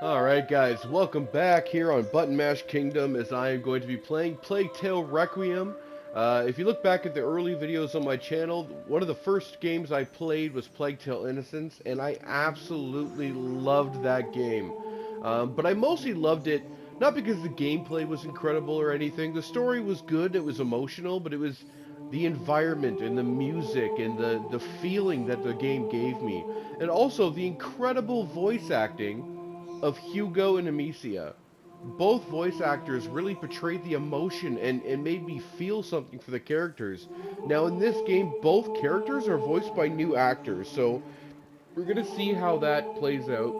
Alright guys, welcome back here on Button Mash Kingdom as I am going to be playing Plague Tale Requiem. If you look back at the early videos on my channel, one of the first games I played was Plague Tale Innocence, and I absolutely loved that game. But I mostly loved it, not because the gameplay was incredible or anything. The story was good, it was emotional, but it was the environment and the music and the feeling that the game gave me. And also the incredible voice acting of Hugo and Amecia. Both voice actors really portrayed the emotion and made me feel something for the characters. Now in this game, both characters are voiced by new actors, so we're going to see how that plays out,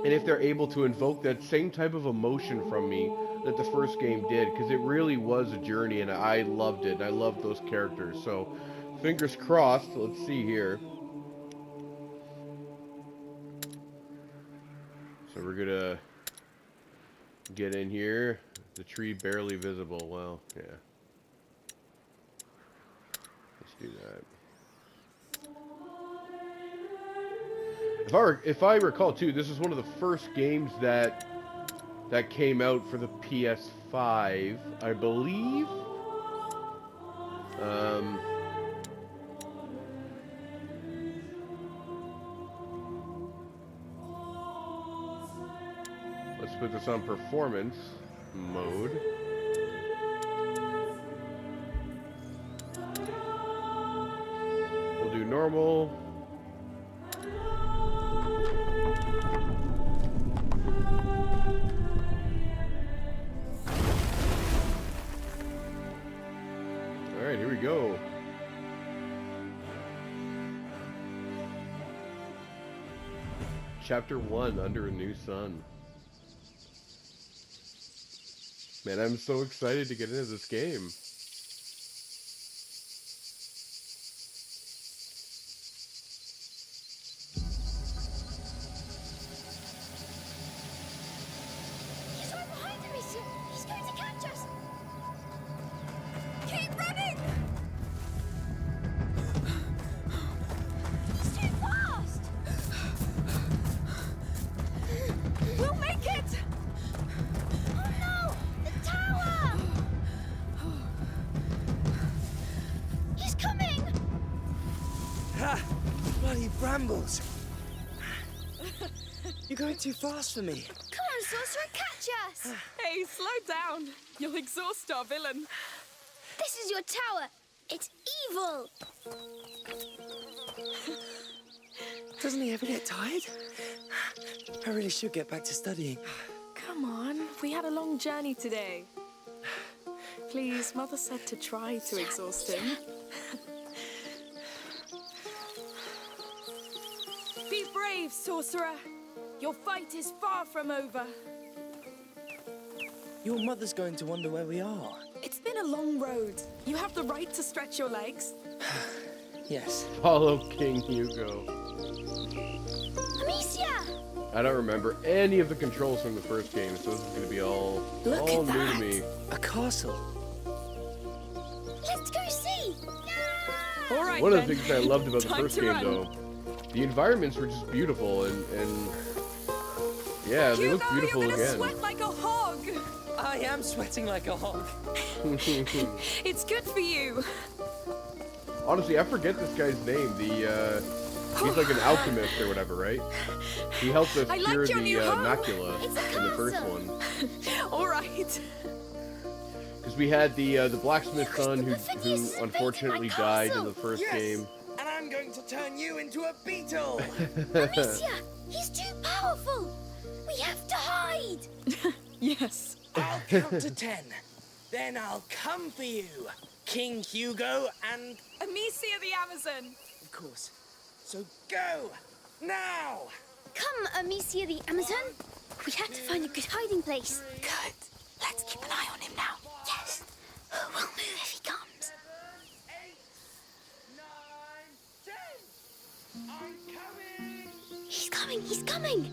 and if they're able to invoke that same type of emotion from me that the first game did, because it really was a journey, and I loved it, and I loved those characters. So, fingers crossed, let's see here. So we're going to get in here. The tree barely visible. Well, yeah. Let's do that. If I recall too, this is one of the first games that came out for the PS5, I believe. Let's put this on performance mode. We'll do normal. Alright, here we go. Chapter 1, Under a New Sun. Man, I'm so excited to get into this game. He's right behind Amicia! He's going to catch us! Keep running! He's too fast! We'll make it! Oh no! The tower! He's coming! Ha! Bloody brambles! You're going too fast for me. Come on, Sorcerer, catch us! Hey, slow down. You'll exhaust our villain. This is your tower. It's evil. Doesn't he ever get tired? I really should get back to studying. Come on, we had a long journey today. Please, Mother said to try to exhaust him. Be brave, Sorcerer. Your fight is far from over. Your mother's going to wonder where we are. It's been a long road. You have the right to stretch your legs. Yes. Follow King Hugo. Amicia! I don't remember any of the controls from the first game, so this is going to be all new to me. A castle. Let's go see! All right, One of then. the things I loved about the Time first to game, run. though, the environments were just beautiful, and yeah, they look Hugo, beautiful you're gonna again. sweat like a hog. I am sweating like a hog. It's good for you. Honestly, I forget this guy's name. He's like an alchemist or whatever, right? He helped us I like cure your the new home. macula It's a in the first castle. one. All right. Because we had the blacksmith son who Refugees invaded unfortunately my died in castle. the first Yes! game. And I'm going to turn you into a beetle. Amicia! He's too powerful! We have to hide! Yes. I'll count to 10. Then I'll come for you, King Hugo, and Amicia the Amazon. of course. So go now. Come, Amicia the Amazon. We have to find a good hiding place. Good. Let's keep an eye on him now. Yes. We'll move if he comes. 8, 9, 10. I'm coming. He's coming, he's coming!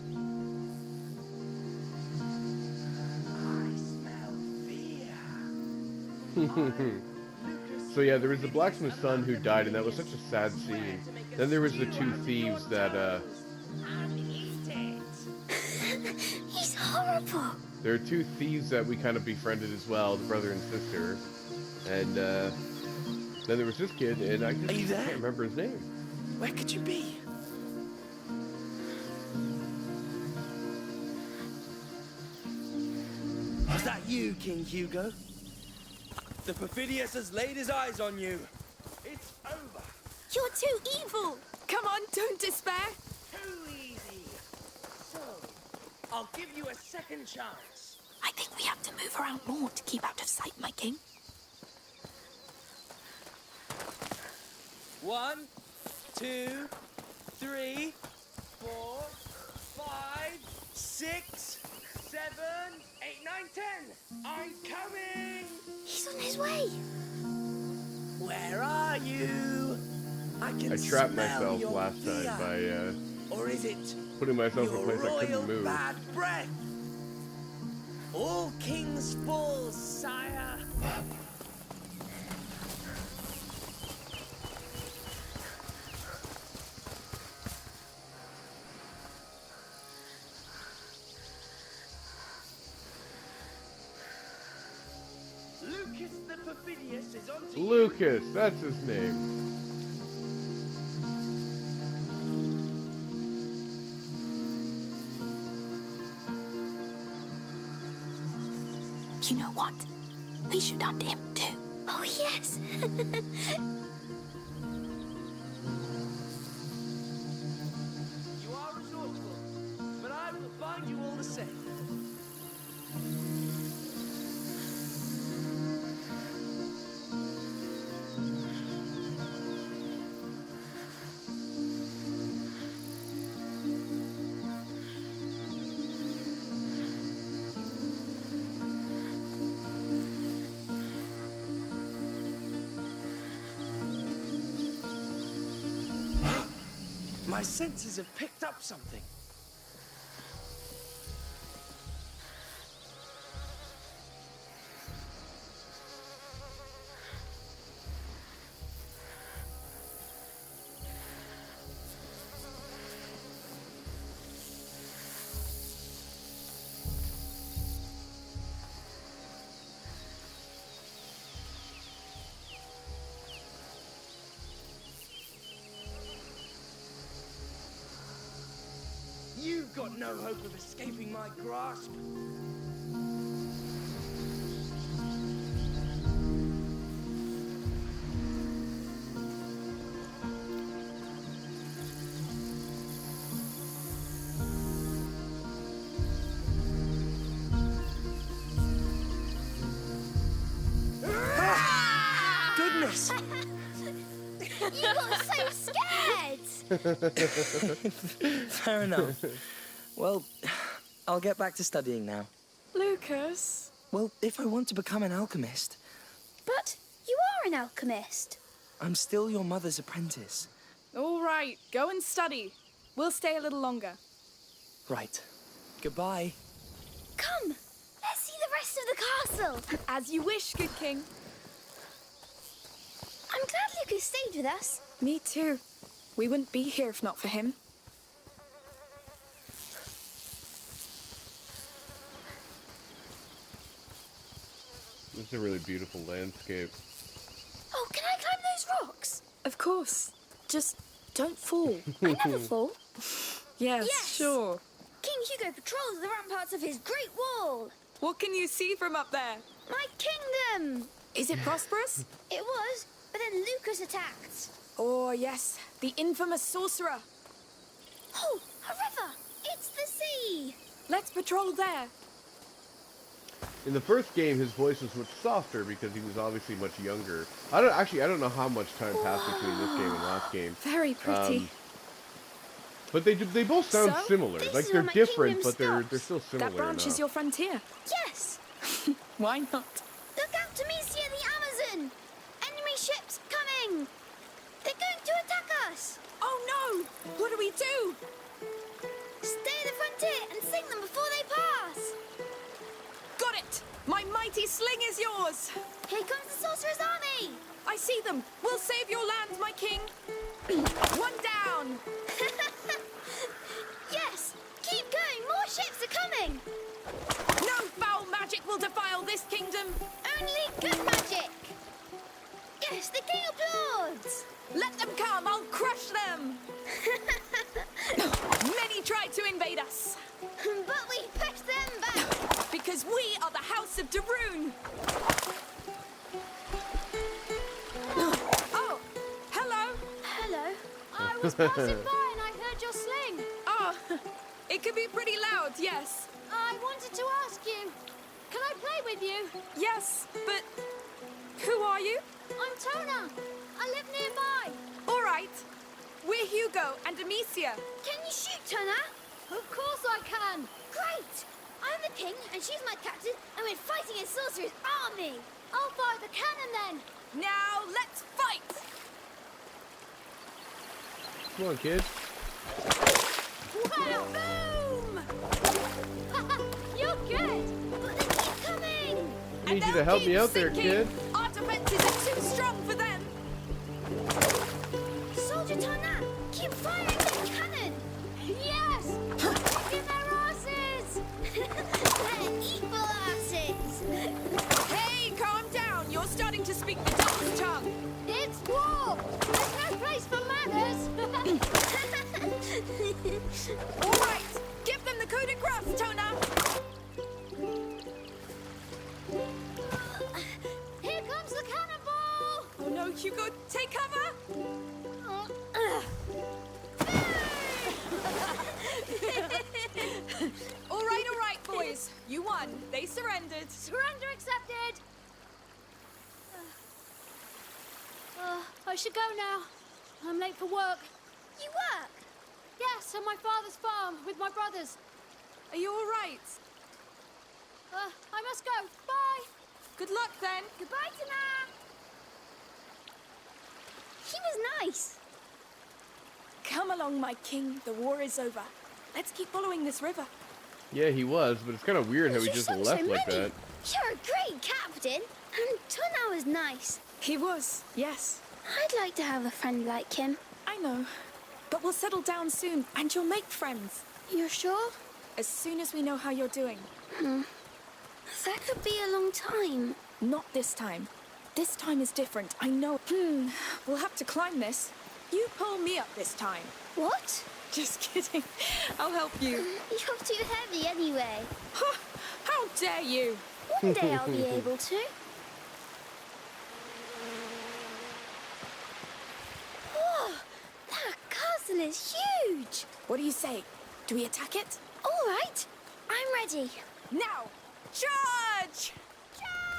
I smell fear. So yeah, there was the blacksmith's son who died, and that was such a sad scene. Then there was the two thieves that He's people. There are two thieves that we kind of befriended as well, the brother and sister. And then there was this kid, and I Are you there? can't remember his name. Where could you be? Was that you, King Hugo? The Perfidious has laid his eyes on you. It's over. You're too evil. Come on, don't despair. Too easy. So, I'll give you a second chance. I think we have to move around more to keep out of sight, my king. 1, 2, 3, 4, 5, 6, 7, 8, 9, 10. I'm coming. He's on his way. Where are you? I can trapped smell myself your last fear. time by Or is it putting myself in your a place I royal couldn't move. bad breath? All kings fall, sire. Lucas the Perfidious is on to you. Lucas, that's his name. You know what? We should hunt him too. Oh, yes. You are resourceful, but I will find you all the same. My senses have picked up something. You've got no hope of escaping my grasp. Ah! Goodness! You got so scared. Fair enough. Well, I'll get back to studying now. Lucas? Well, if I want to become an alchemist, But you are an alchemist. I'm still your mother's apprentice. All right, go and study. We'll stay a little longer. Right. Goodbye. Come, let's see the rest of the castle. As you wish, good king. I'm glad Lucas stayed with us. Me too. We wouldn't be here if not for him. This is a really beautiful landscape. Oh, can I climb those rocks? Of course. Just don't fall. I never fall. Yes, Yes. sure. King Hugo patrols the ramparts of his great wall. What can you see from up there? My kingdom. Is it prosperous? It was, but then Lucas attacked. Oh, yes. The infamous sorcerer. Oh, a river. It's the sea. Let's patrol there. In the first game, his voice was much softer because he was obviously much younger. I don't know how much time passed between this game and last game. Very pretty. But they both sound So, similar. this Like is they're where my different, kingdom but they're stops. still similar That branch enough. is your frontier. Yes. Why not? Look out, Amicia the Amazon. Enemy ships coming. They're going to attack us. Oh no! What do we do? Stay at the frontier and sing them before they pass. Got it! My mighty sling is yours! Here comes the sorcerer's army. I see them! We'll save your land, my king! One down! Yes, keep going. More ships are coming. was passing by and I heard your sling. Oh, it could be pretty loud, yes. I wanted to ask you, can I play with you? Yes, but who are you? I'm Tona. I live nearby. All right. We're Hugo and Amecia. Can you shoot, Tona? Of course I can. Great. I'm the king and she's my captain and we're fighting a sorcerer's army. I'll fire the cannon then. Now let's fight! Come on, kid. Wow! Boom! You're good, but they keep coming. I need you to help me out there, kid. Our defenses are too strong for them. Soldier Tona, keep firing that cannon. Yes! Kick in their asses! They're evil asses! Hey, calm down. You're starting to speak the devil's tongue. It's war! There's no place for manners! All right. Give them the coup de grace, Tona. Here comes the cannonball! Oh no, Hugo, take cover. All right, boys. You won. They surrendered. Surrender accepted! I should go now. I'm late for work. You work? Yes, on my father's farm with my brothers. Are you all right? I must go. Bye! Good luck then. Goodbye, Tana! She was nice. Come along, my king. The war is over. Let's keep following this river. Yeah, he was, but it's kind of weird how he Your just son's left so like many. that. You're a great captain. And Tana was nice. He was, yes. I'd like to have a friend like him. I know. But we'll settle down soon, and you'll make friends. You're sure? As soon as we know how you're doing. That could be a long time. Not this time. This time is different, I know. We'll have to climb this. You pull me up this time. What? Just kidding. I'll help you. You're too heavy anyway. Huh, how dare you? One day I'll be able to. Whoa! That castle is huge! What do you say? Do we attack it? All right, I'm ready. Now, charge! Charge!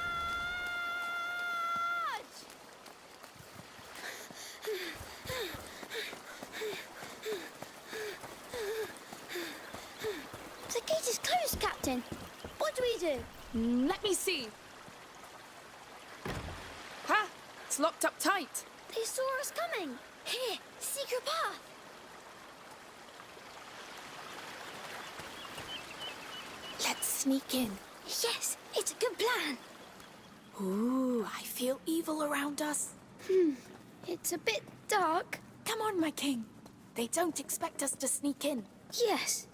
The gate is closed, Captain. What do we do? Let me see. Ha! It's locked up tight. They saw us coming. Here, secret path. Let's sneak in. Yes, it's a good plan. Ooh, I feel evil around us. It's a bit dark. Come on, my king. They don't expect us to sneak in. Yes.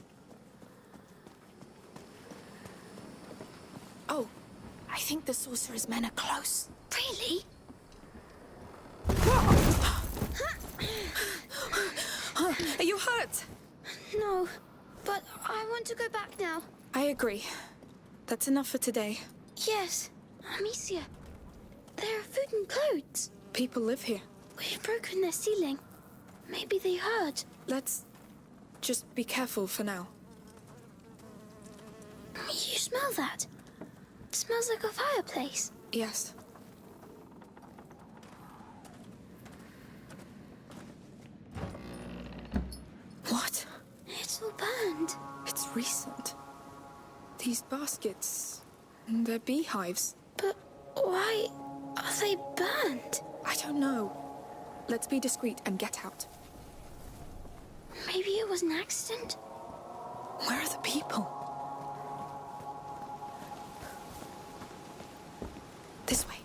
Oh, I think the sorcerer's men are close. Really? Are you hurt? No, but I want to go back now. I agree. That's enough for today. Yes, Amicia. There are food and clothes. People live here. We've broken their ceiling. Maybe they heard. Let's just be careful for now. You smell that? It smells like a fireplace. Yes. What? It's all burned. It's recent. These baskets, they're beehives. But why are they burned? I don't know. Let's be discreet and get out. Maybe it was an accident? Where are the people? This way.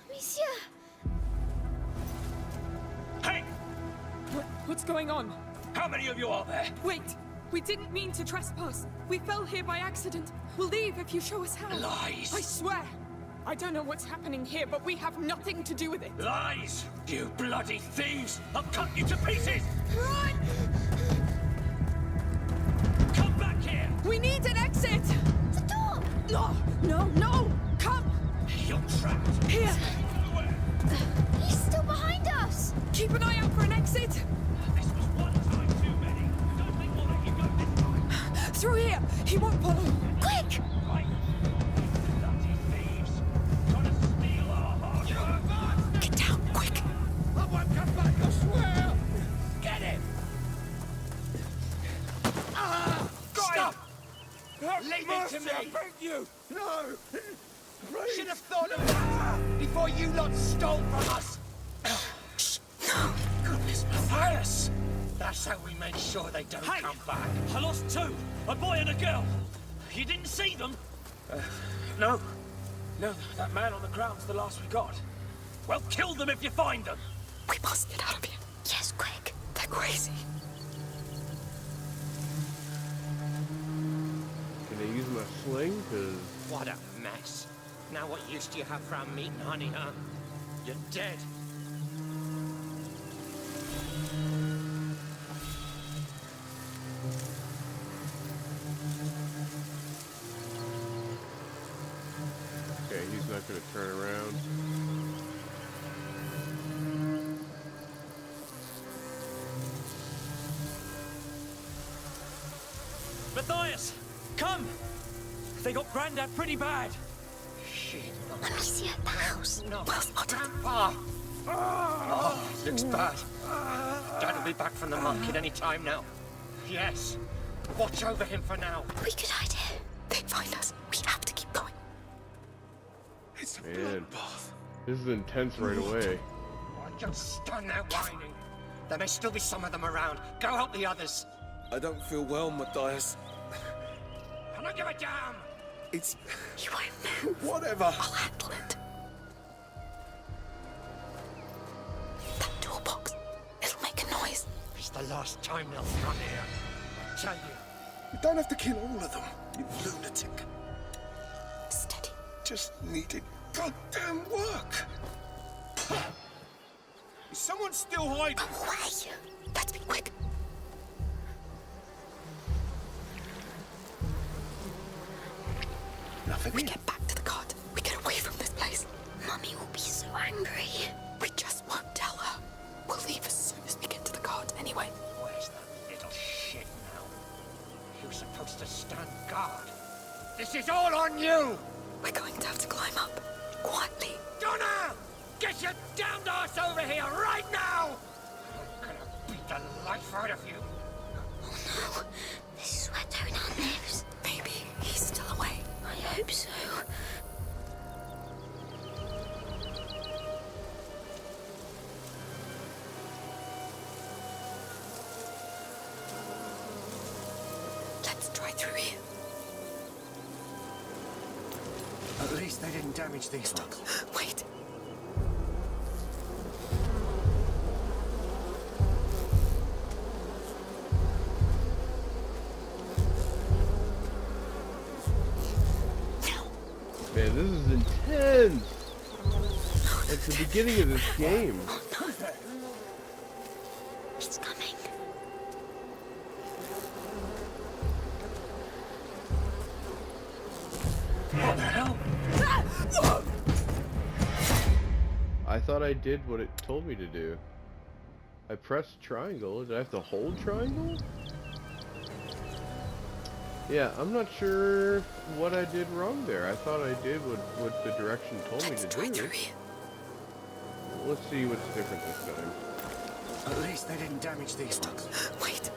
Amicia! Hey! What's going on? How many of you are there? Wait! We didn't mean to trespass. We fell here by accident. We'll leave if you show us how. Lies! I swear! I don't know what's happening here, but we have nothing to do with it. Lies! You bloody thieves! I'll cut you to pieces! Run! Come back here! We need an exit! The door! No, no, no! Come! You're trapped. Here! He's still behind us! Keep an eye out for an exit! This was one time too many. Don't think we'll let you go this time. Through here! He won't follow! Quick! Right. Bloody thieves. Trying to steal our hard work. Get down, quick! I won't come back, I swear! Get him. Stop! Leave it to Mercy, me. I beg you! No! Please! Should have thought of that before you lot stole from us. Goodness, Matthias! That's how we make sure they don't come back. I lost two, a boy and a girl. You didn't see them? No. No, that man on the ground's the last we got. Well, kill them if you find them. We must get out of here. Yes, quick. They're crazy. Can I use my sling? Cause What a mess. Now what use do you have for our meat and honey, huh? You're dead. okay, he's not gonna turn around. Matthias, come! They got Grandad pretty bad. Shit. Amicia at the house. No. Well spotted. Grandpa! Oh, looks bad. Dad'll be back from the market any time now. Yes. Watch over him for now. We could hide here. They'd find us. We have to keep going. It's a Man, bloodbath. this is intense right away. Just stand there whining. There may still be some of them around. Go help the others. I don't feel well, Matthias. I don't give a damn. It's... You won't move. whatever. I'll handle it. That toolbox. It'll make a noise. It's the last time they'll come here. I tell you. You don't have to kill all of them, you lunatic. Steady. Just needed goddamn work. Is someone still hiding? Go away. Let's be quick. Nothing We here. get back to the cart. We get away from this place. Mummy will be so angry. We just won't tell her. We'll leave as soon as we get to the cart anyway. Where's that little shit now? You're supposed to stand guard. This is all on you! We're going to have to climb up. Quietly. Donna! Get your damned ass over here right now! I'm gonna beat the life out of you. Oh no. This is where Toadon lives. Maybe he's still away. I hope so. Let's try through here. At least they didn't damage these ones. Wait. Man, this is intense. It's the beginning of this game. It's coming. What the hell? I thought I did what it told me to do. I pressed triangle. Did I have to hold triangle? Yeah, I'm not sure what I did wrong there. I thought I did what the direction told me Let's to try do. through here. Let's see what's different this time. At least they didn't damage these ones. Wait.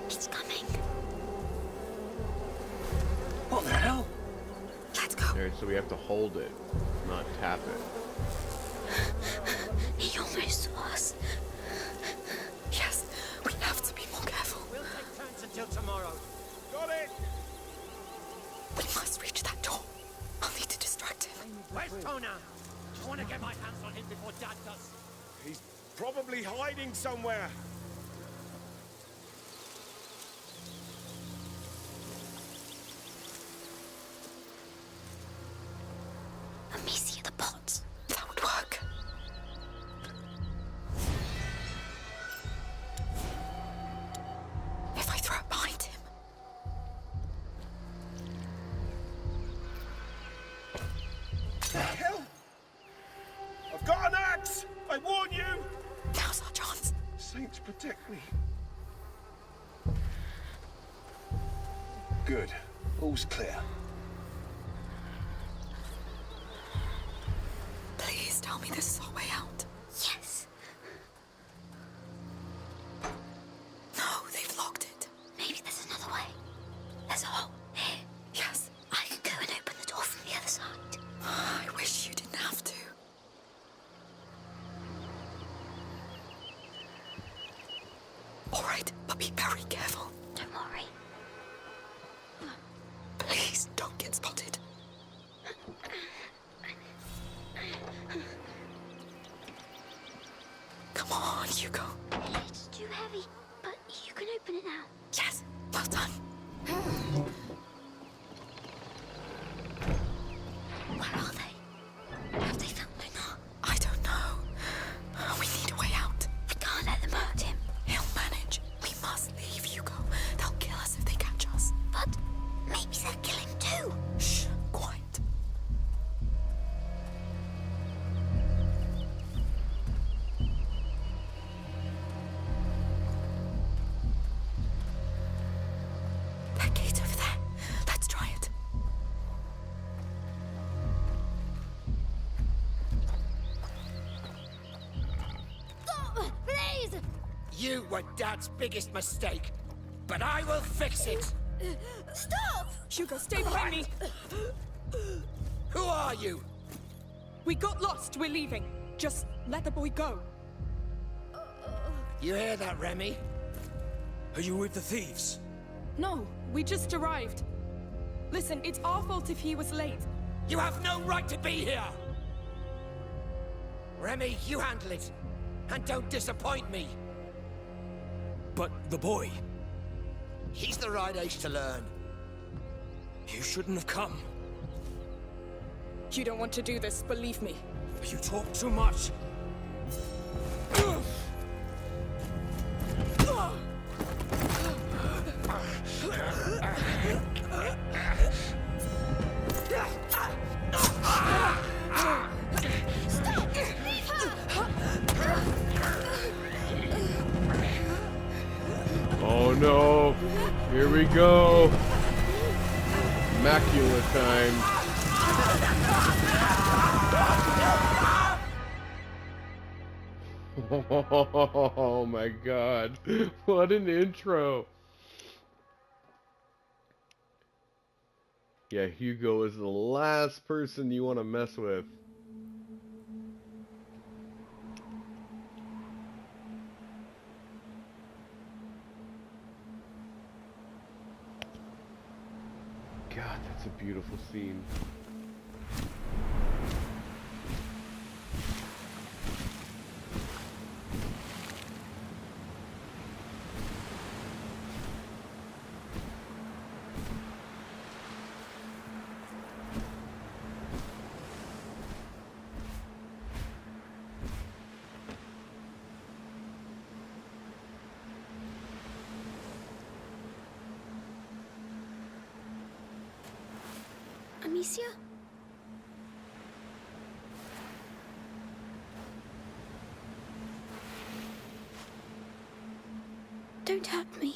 It's coming. What the hell? Let's go. Alright, so we have to hold it, not tap it. He almost saw us. Yes, we have to be more careful. We'll take turns until tomorrow. Got it! We must reach that door. I'll need to distract him. Where's Tona? I want to get my hands on him before Dad does. He's probably hiding somewhere. The hell? I've got an axe! I warn you! Now's our chance. Saints protect me. Good. All's clear. Please tell me this is our way out. Yes. No, they've locked it. Maybe there's another way. There's a hole here. Yes. I can go and open the door from the other side. I wish you didn't have to. All right, but be very careful. Don't worry. Please don't get spotted. Come on, Hugo. It's too heavy, but you can open it now. Yes, well done. Where are they? Have they found Luna? I don't know. We need a way out. We can't let them hurt him. He'll manage. We must leave, Hugo. They'll kill us if they catch us. But maybe they'll kill him too. Shh, quiet. That gate over there. Let's try it. Stop, please! You were Dad's biggest mistake, but I will fix it. Stop! Hugo, stay behind me. Who are you? We got lost. We're leaving. Just let the boy go. You hear that, Remy? Are you with the thieves? No, we just arrived. Listen, it's our fault if he was late. You have no right to be here! Remy, you handle it. And don't disappoint me. But the boy... He's the right age to learn. You shouldn't have come. You don't want to do this, believe me. You talk too much. Oh no! Here we go! Macula time. Oh my god. What an intro. Yeah, Hugo is the last person you want to mess with. God, that's a beautiful scene. Amicia? Don't hurt me.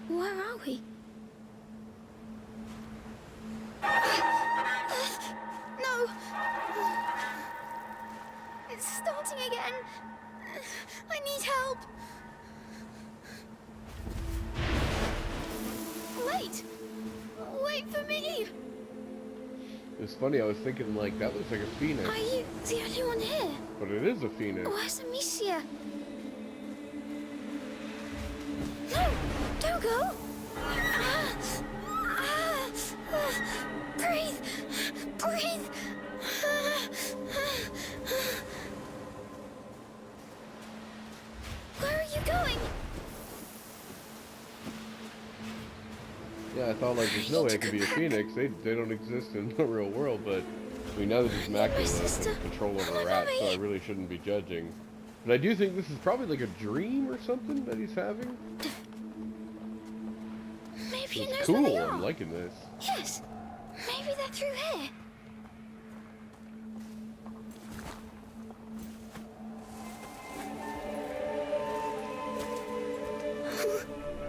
Where are we? No! It's starting again. I need help. Wait! Wait for me! It's funny, I was thinking, like, that looks like a phoenix. Are you the only one here? But it is a phoenix. Where's Amicia? No! Don't go! Breathe! Breathe! Where are you going? Yeah, I thought, like, there's no way it could be a phoenix. They don't exist in the real world, but we know that there's macula and control over rats, so I really shouldn't be judging. But I do think this is probably like a dream or something that he's having. Maybe it It's knows where they cool. are. I'm liking this. Yes. Maybe they're through here.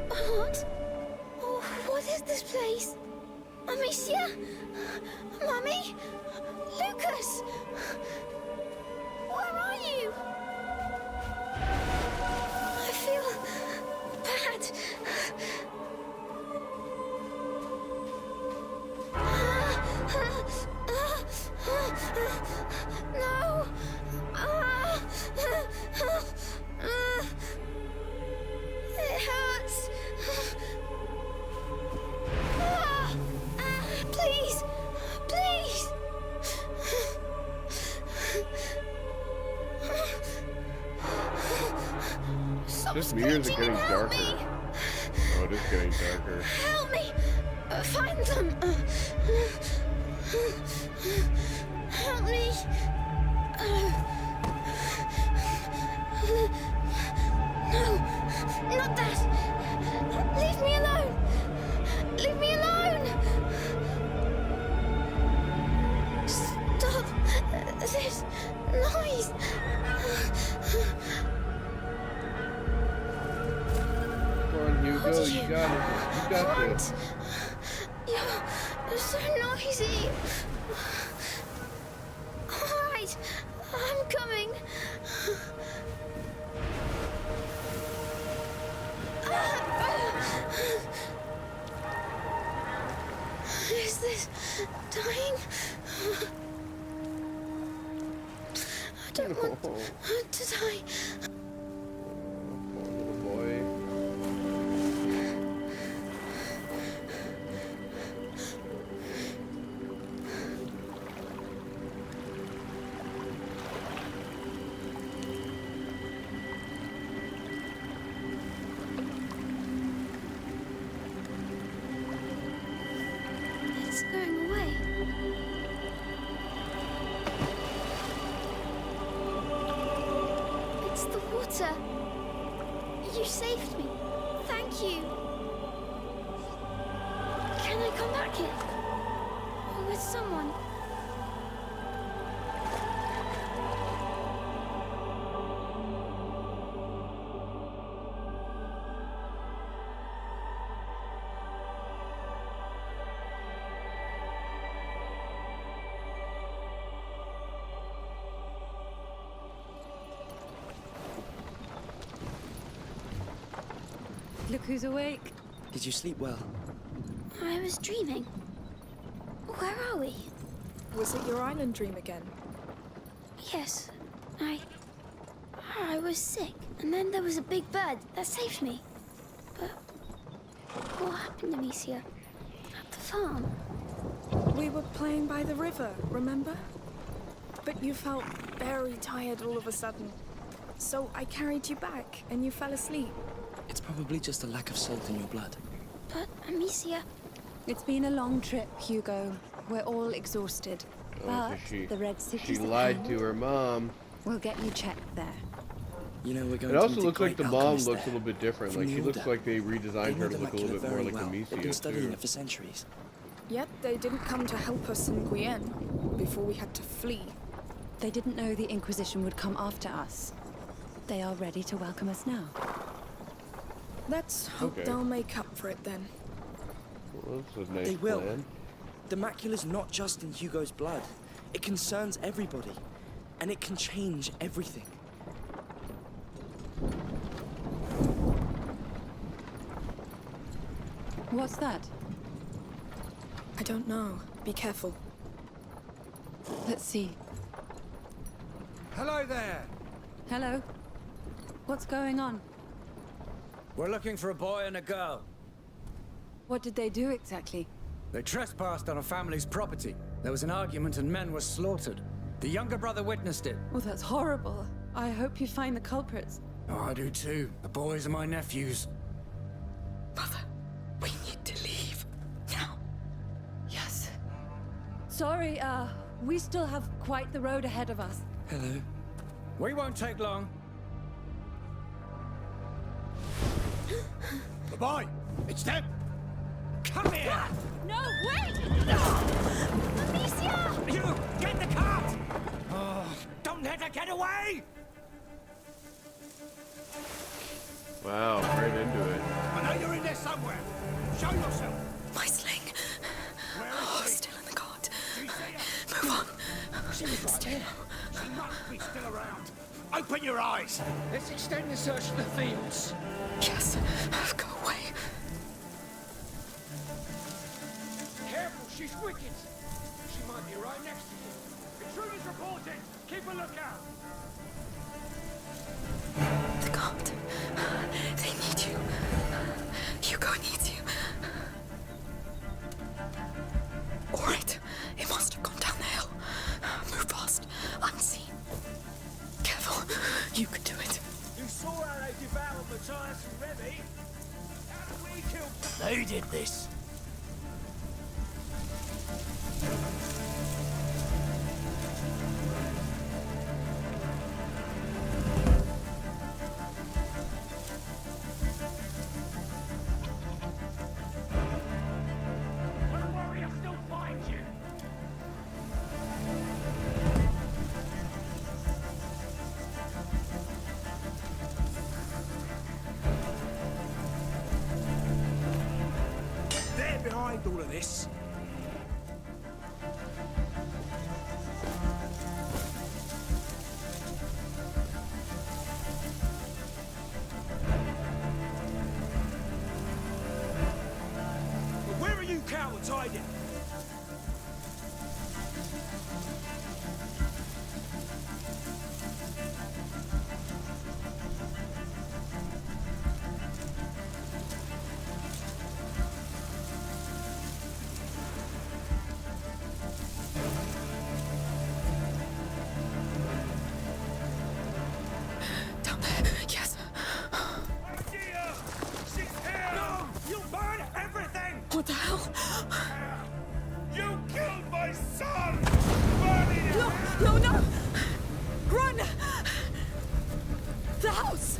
What? Oh, what is this place? Amicia? Mummy? Lucas? Where are you? I feel bad. No. It hurts. Please. Please. Stop Just me or is it screeching getting and help darker? me. Oh, it is getting darker. Help me. Find them. Help me. No, not that. Leave me alone. Leave me alone. Stop this noise. Come on, Hugo, you got it. You got this. You're so noisy. All right, I'm coming. Is this dying? I don't want to die. Poor little boy. It's going away. It's the water. You saved me. Thank you. Can I come back here? Or with someone? Look who's awake. Did you sleep well? I was dreaming. Where are we? Was it your island dream again? Yes, I was sick, and then there was a big bird that saved me. But what happened, Amicia? At the farm? We were playing by the river, remember? But you felt very tired all of a sudden. So I carried you back, and you fell asleep. It's probably just a lack of salt in your blood. But Amicia, It's been a long trip, Hugo. We're all exhausted. Oh, But so the Red she City's at lied hand. to her mom. We'll get you checked there. You know, we're going It to also meet looks like the great mom alchemist looks a there. little bit different. From Like the she looks Order. like they redesigned They her know to the look a little bit macula more very like well. Amicia They've been studying too. it for centuries. Yet they didn't come to help us in Requiem before we had to flee. They didn't know the Inquisition would come after us. They are ready to welcome us now. Let's hope Okay. they'll make up for it then. Well, that's a nice They will. plan. The macula's not just in Hugo's blood. It concerns everybody. And it can change everything. What's that? I don't know. Be careful. Let's see. Hello there. Hello? What's going on? We're looking for a boy and a girl. What did they do exactly? They trespassed on a family's property. There was an argument and men were slaughtered. The younger brother witnessed it. Oh, that's horrible. I hope you find the culprits. Oh, I do too. The boys are my nephews. Mother, we need to leave. Now. Yes. Sorry, we still have quite the road ahead of us. Hello. We won't take long. The boy! It's them! Come here! No, wait! Amicia! You, get the cart! Oh, don't let her get away! Wow, right into it. I know you're in there somewhere. Show yourself. My sling. Where Oh, is she? still in the cart. Do you see her? Move on. She was right there. She must be still around. Open your eyes. Let's extend the search to the fields. Yes. Go away. Careful, she's wicked. She might be right next to you. Intruders reported. Keep a lookout. The cart. They need you. Hugo needs you. All right. It must have gone down the hill. Move fast. Unseen. Careful. You can do it. You saw how they devoured Matthias and Remy. How did we kill? They did this. Don't worry, I'll still find you. They're behind all of this. But where are you cowards hiding? Down there. Yes. Idea! She's here! No! You burn everything! What the hell? You killed my son! Burn it! No! No! No! Run! The house!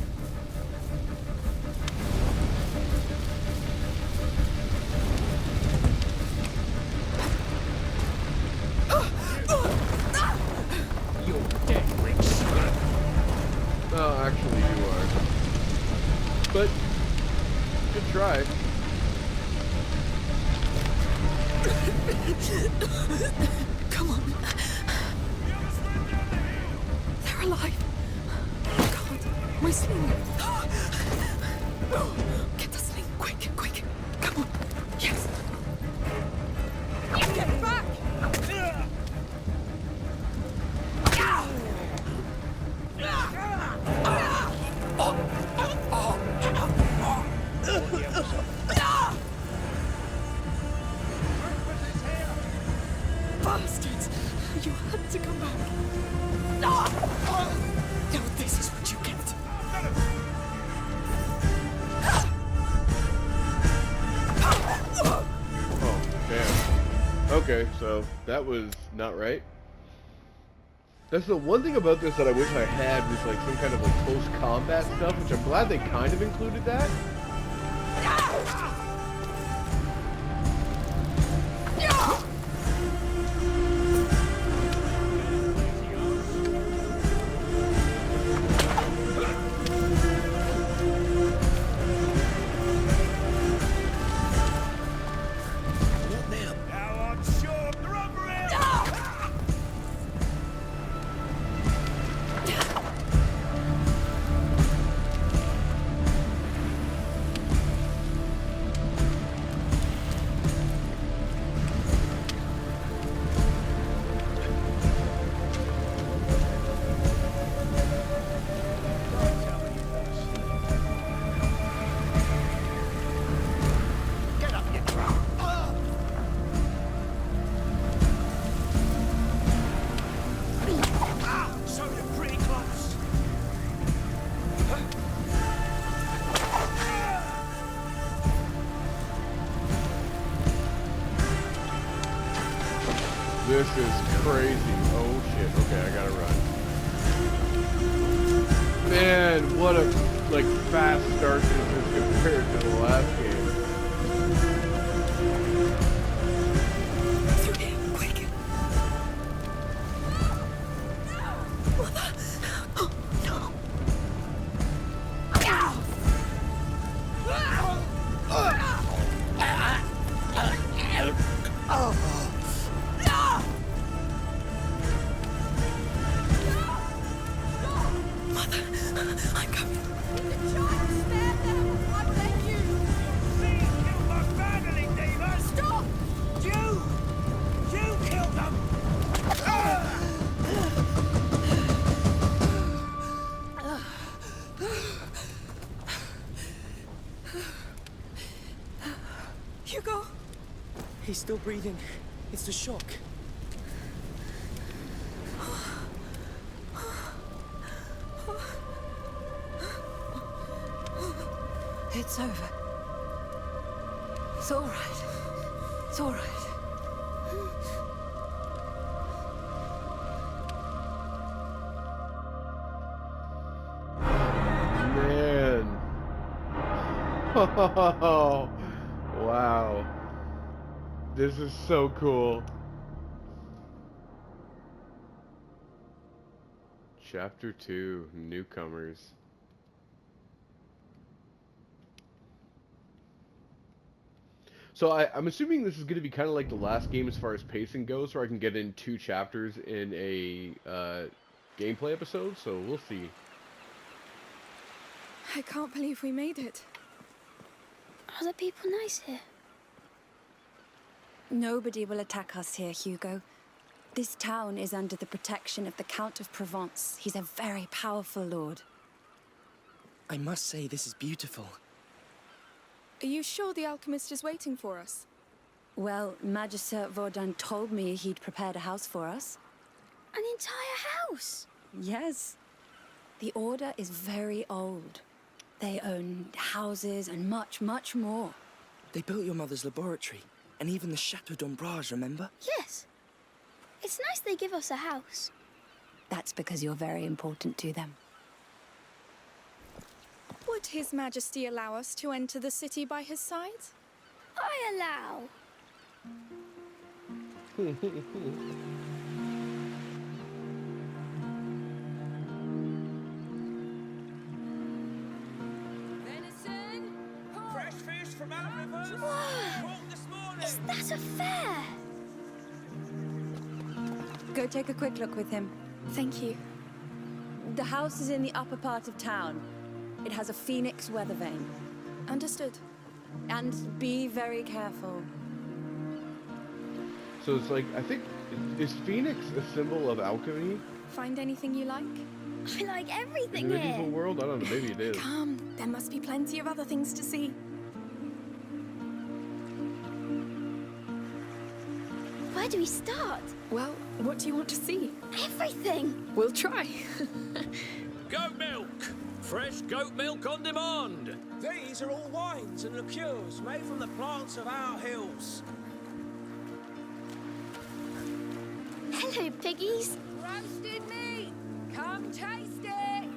You're dead, Rich. Oh, actually you are. But, good try. Come on. They're alive. God, my sling. Get the sling, quick, quick. Come on. Yes. Get back! Bastards! You had to come back. Now this is what you get. Oh, damn. Okay, so that was not right. That's the one thing about this that I wish I had was like some kind of like close combat stuff, which I'm glad they kind of included that. Now I'm sure the rubber end! Get up, you crap. So you're pretty close. This is crazy. Oh shit. Okay, I gotta run. Man, what a like fast start this is compared to the last game. Hugo! He's still breathing. It's the shock. It's over. It's all right. It's all right. Man. Oh, wow. This is so cool. Chapter 2, Newcomers. So I'm assuming this is going to be kind of like the last game as far as pacing goes, where I can get in 2 chapters in a gameplay episode, so we'll see. I can't believe we made it. Are the people nice here? Nobody will attack us here, Hugo. This town is under the protection of the Count of Provence. He's a very powerful lord. I must say, this is beautiful. Are you sure the alchemist is waiting for us? Well, Magister Vaudin told me he'd prepared a house for us. An entire house? Yes. The Order is very old. They own houses and much, much more. They built your mother's laboratory, and even the Chateau d'Ombrage, remember? Yes. It's nice they give us a house. That's because you're very important to them. Would His Majesty allow us to enter the city by his side? I allow. Venison! Fresh fish from our river! Whoa! Caught this morning! Is that a fair? Go take a quick look with him. Thank you. The house is in the upper part of town. It has a phoenix weather vane. Understood. And be very careful. So it's like, I think, is Phoenix a symbol of alchemy Find anything you like? I like in everything the medieval here. world? I don't know, maybe it is. Come, there must be plenty of other things to see. Where do we start? Well, what do you want to see? Everything. We'll try. Goat milk! Fresh goat milk on demand! These are all wines and liqueurs made from the plants of our hills. Hello, piggies. Roasted meat! Come taste it!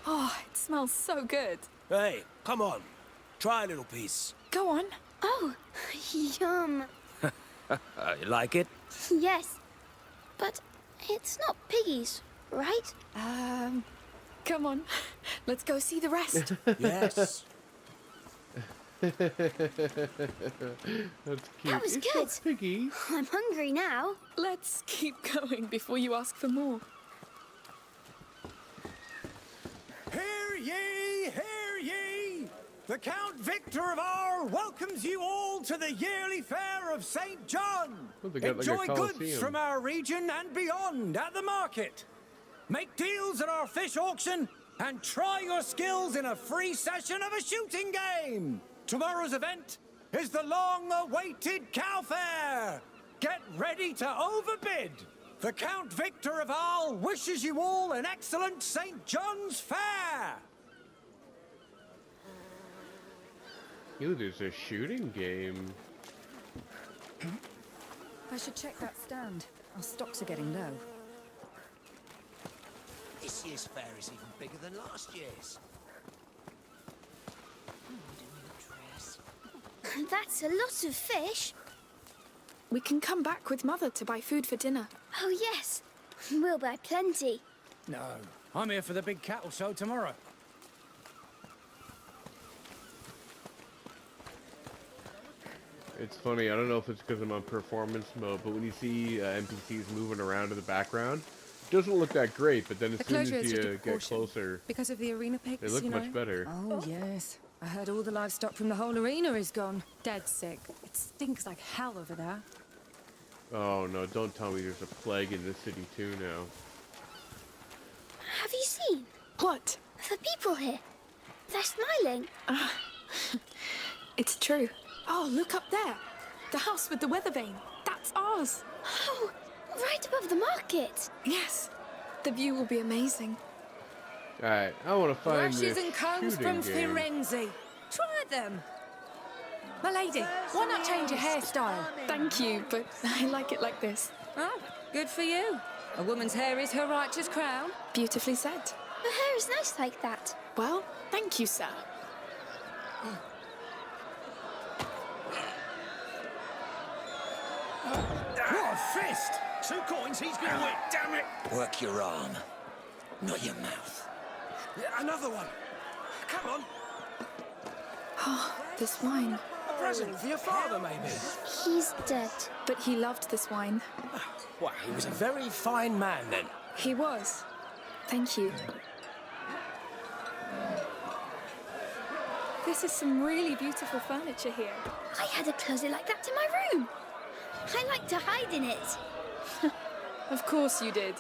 Oh, it smells so good. Hey, come on. Try a little piece. Go on. Oh, yum. You like it? Yes, but it's not piggies, right? Come on. Let's go see the rest. Yes. That's cute. That was It's good. not piggy. I'm hungry now. Let's keep going before you ask for more. Hear ye, hear ye! The Count Victor of Arles welcomes you all to the yearly fair of St. John. Oh, they got like a Enjoy goods Colosseum. from our region and beyond at the market. Make deals at our fish auction and try your skills in a free session of a shooting game. Tomorrow's event is the long-awaited cow fair. Get ready to overbid. The Count Victor of Arles wishes you all an excellent St. John's fair. Ooh, there's a shooting game. I should check that stand. Our stocks are getting low. This year's fair is even bigger than last year's. That's a lot of fish. We can come back with Mother to buy food for dinner. Oh, yes. We'll buy plenty. No, I'm here for the big cattle show tomorrow. It's funny, I don't know if it's because I'm on performance mode, but when you see NPCs moving around in the background, it doesn't look that great, but then as soon as you get closer, Because of the arena pigs, they look much better. Oh, yes. I heard all the livestock from the whole arena is gone. Dead sick. It stinks like hell over there. Oh no, don't tell me there's a plague in this city too now. Have you seen? What? The people here. They're smiling. It's true. Oh, look up there. The house with the weather vane. That's ours. Oh, right above the market. Yes. The view will be amazing. Alright, I want to find Brushes this and combs shooting from game. Firenze. Try them. My lady, why not change your hairstyle? Thank you, but I like it like this. Oh, good for you. A woman's hair is her righteous crown. Beautifully said. Her hair is nice like that. Well, thank you, sir. What a fist! 2 coins, he's gonna win, damn it! Work your arm, not your mouth. Another one. Come on. This wine. A present for your father, maybe. He's dead. But he loved this wine. Well, he was a very fine man then. He was. Thank you. This is some really beautiful furniture here. I had a closet like that in my room. I like to hide in it. Of course you did.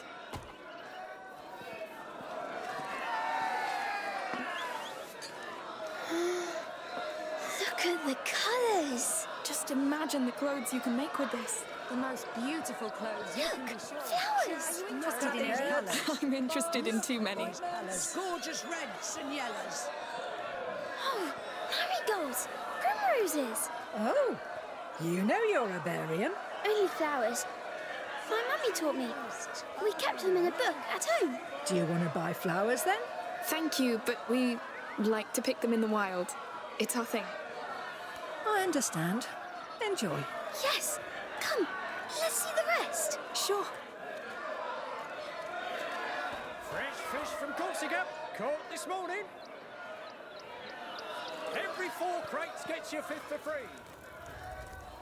Look at the colours. Just imagine the clothes you can make with this. The most beautiful clothes. You can be sure. Flowers. Are you interested in any colours? I'm interested in too many. Gorgeous reds and yellows. Oh, marigolds. Primroses. Oh, you know you're a Barian. Only flowers. My mummy taught me. We kept them in a book at home. Do you want to buy flowers then? Thank you, but we like to pick them in the wild. It's our thing. I understand. Enjoy. Yes. Come, let's see the rest. Sure. Fresh fish from Corsica, caught this morning. Every 4 crates gets your 5th for free.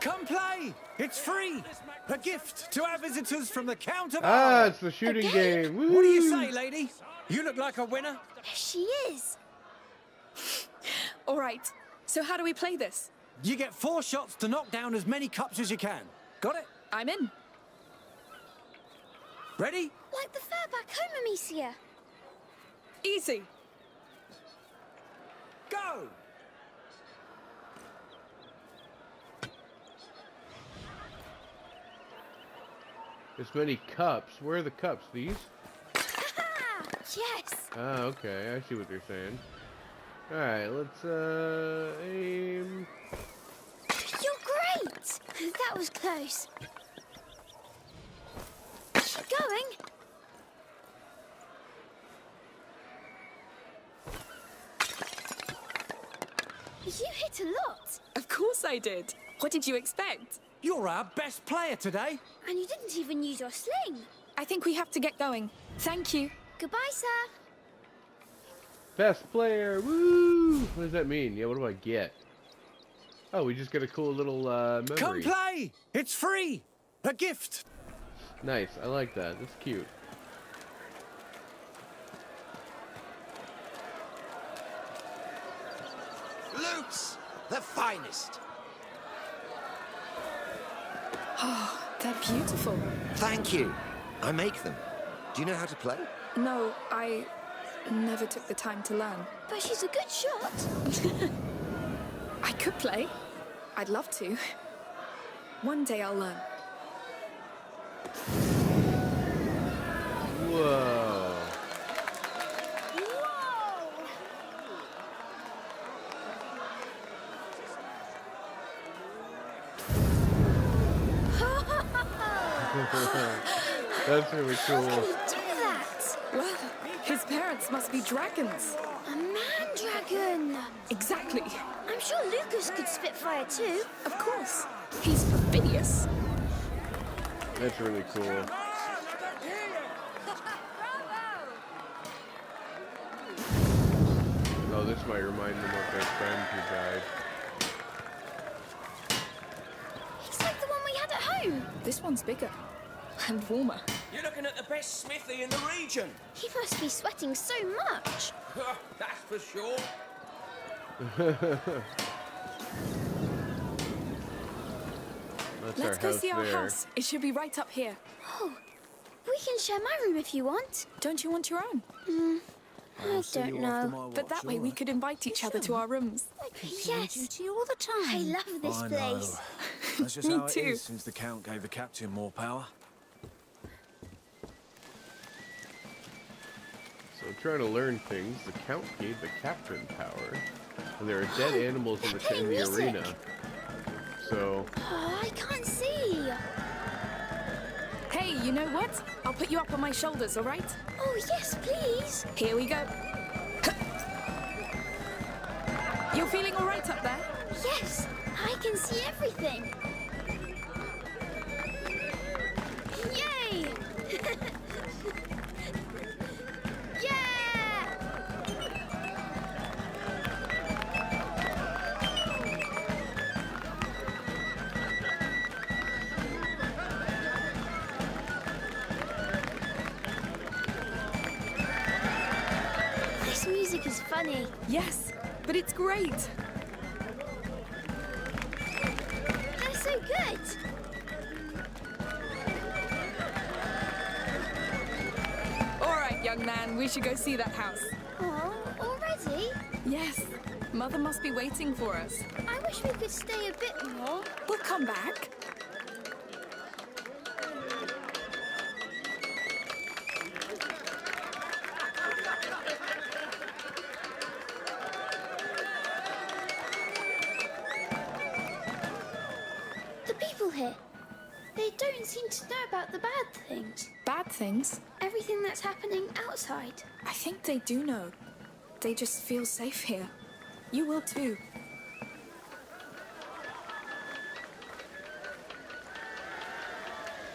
Come play! It's free! A gift to our visitors from the Count of Ah, it's the shooting game. Woo! What do you say, lady? You look like a winner. She is. All right. So how do we play this? You get 4 shots to knock down as many cups as you can. Got it? I'm in. Ready? Like the fair back home, Amicia. Easy. Go! This many cups. Where are the cups? These? Yes. Ah, okay. I see what they're saying. Alright, let's, aim. You're great. That was close. Keep going. You hit a lot. Of course I did. What did you expect? You're our best player today. And you didn't even use your sling. I think we have to get going. Thank you. Goodbye, sir. Best player. Woo! What does that mean? Yeah, what do I get? Oh, we just get a cool little, memory. Come play! It's free! A gift! Nice. I like that. That's cute. Lutes! The finest! Oh, they're beautiful. Thank you. I make them. Do you know how to play? No, I never took the time to learn. But she's a good shot. I could play. I'd love to. One day I'll learn. Whoa. That's really cool. Do that. Well, his parents must be dragons. A man dragon. Exactly. I'm sure Lucas could spit fire too. Of course. He's perfidious. That's really cool. Oh, this might remind them of their friend who died. He's like the one we had at home. This one's bigger. And warmer. You're looking at the best smithy in the region. He must be sweating so much. That's for sure. That's Let's our go house see our there. house. It should be right up here. Oh, we can share my room if you want. Don't you want your own? don't know. But that way we could invite each other to our rooms. Yes. Duty all the time. I love this I place. know. That's just Me how it too. is since the Count gave the Captain more power. So trying to learn things, the Count gave the Captain power. And there are dead animals in the music. arena. So... Oh, I can't see. Hey, you know what? I'll put you up on my shoulders, all right? Oh, yes, please. Here we go. You're feeling all right up there? Yes, I can see everything. Yay! Yeah! This music is funny. Yes, but it's great. They're so good. All right, young man, we should go see that house. Oh, already? Yes, Mother must be waiting for us. I wish we could stay a bit more. We'll come back. The people here, they don't seem to know about the bad things. Bad things? Everything that's happening outside. I think they do know. They just feel safe here. You will too.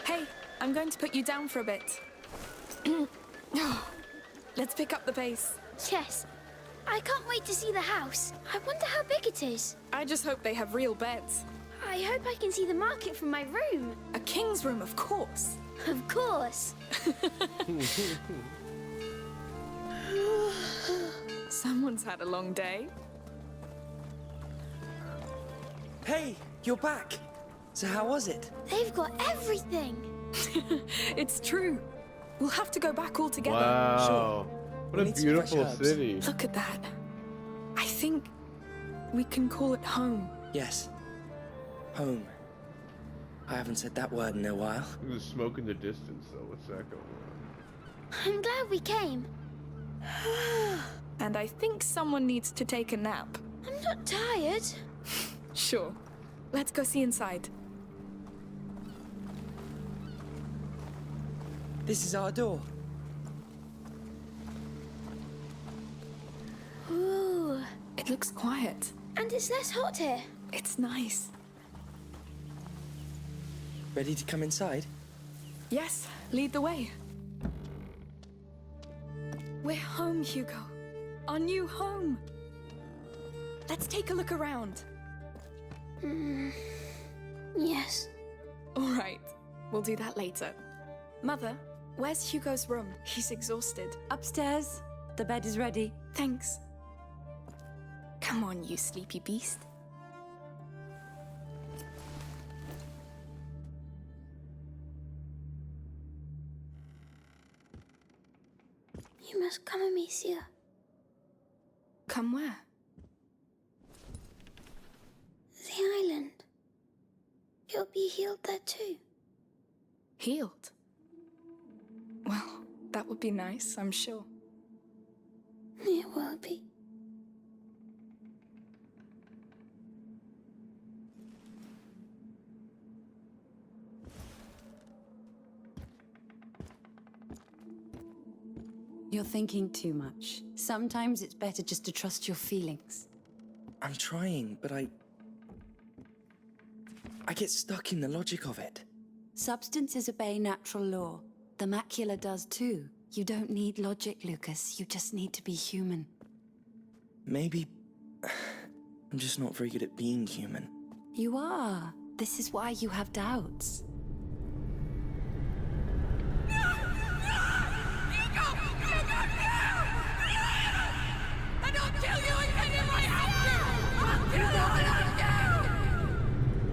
Hey, I'm going to put you down for a bit. Let's pick up the pace. Yes. I can't wait to see the house. I wonder how big it is. I just hope they have real beds. I hope I can see the market from my room. A king's room, of course. Of course. Someone's had a long day. Hey, you're back. So how was it? They've got everything. It's true. We'll have to go back all together. Wow. What We a need some fresh beautiful herbs. city. Look at that. I think we can call it home. Yes. Home. I haven't said that word in a while. There's smoke in the distance, though. What's that going on? I'm glad we came. And I think someone needs to take a nap. I'm not tired. Sure. Let's go see inside. This is our door. Ooh. It looks quiet. And it's less hot here. It's nice. Ready to come inside? Yes, lead the way. We're home, Hugo. Our new home. Let's take a look around. Yes. All right, we'll do that later. Mother, where's Hugo's room? He's exhausted. Upstairs. The bed is ready. Thanks. Come on, you sleepy beast. You must come, Amicia. Come where? The island. You'll be healed there too. Healed? Well, that would be nice, I'm sure. It will be. You're thinking too much. Sometimes it's better just to trust your feelings. I'm trying, but I get stuck in the logic of it. Substances obey natural law. The macula does too. You don't need logic, Lucas. You just need to be human. Maybe I'm just not very good at being human. You are. This is why you have doubts.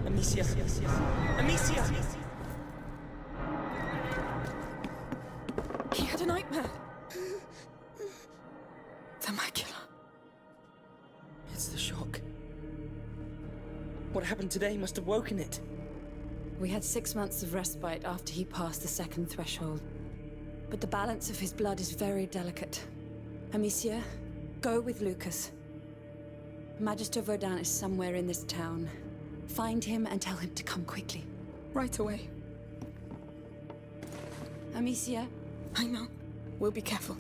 Amicia! Amicia! He had a nightmare. The macula. It's the shock. What happened today must have woken it. We had 6 months of respite after he passed the second threshold. But the balance of his blood is very delicate. Amicia, go with Lucas. Magister Vaudin is somewhere in this town. Find him and tell him to come quickly. Right away. Amicia? I know. We'll be careful.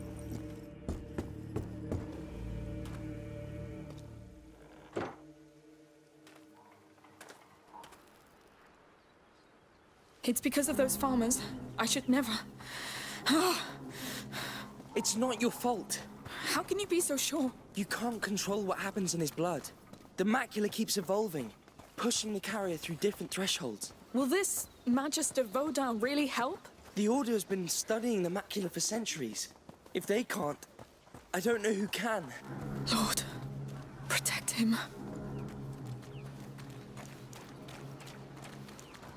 It's because of those farmers. I should never... It's not your fault. How can you be so sure? You can't control what happens in his blood. The macula keeps evolving, pushing the carrier through different thresholds. Will this Magister Vaudin really help? The Order has been studying the macula for centuries. If they can't, I don't know who can. Lord, protect him.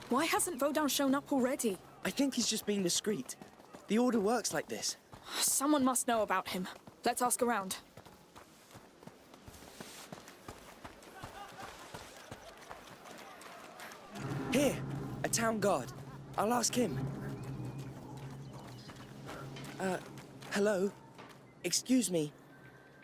Why hasn't Vaudin shown up already? I think he's just being discreet. The Order works like this. Someone must know about him. Let's ask around. Here, a town guard. I'll ask him. Hello? Excuse me.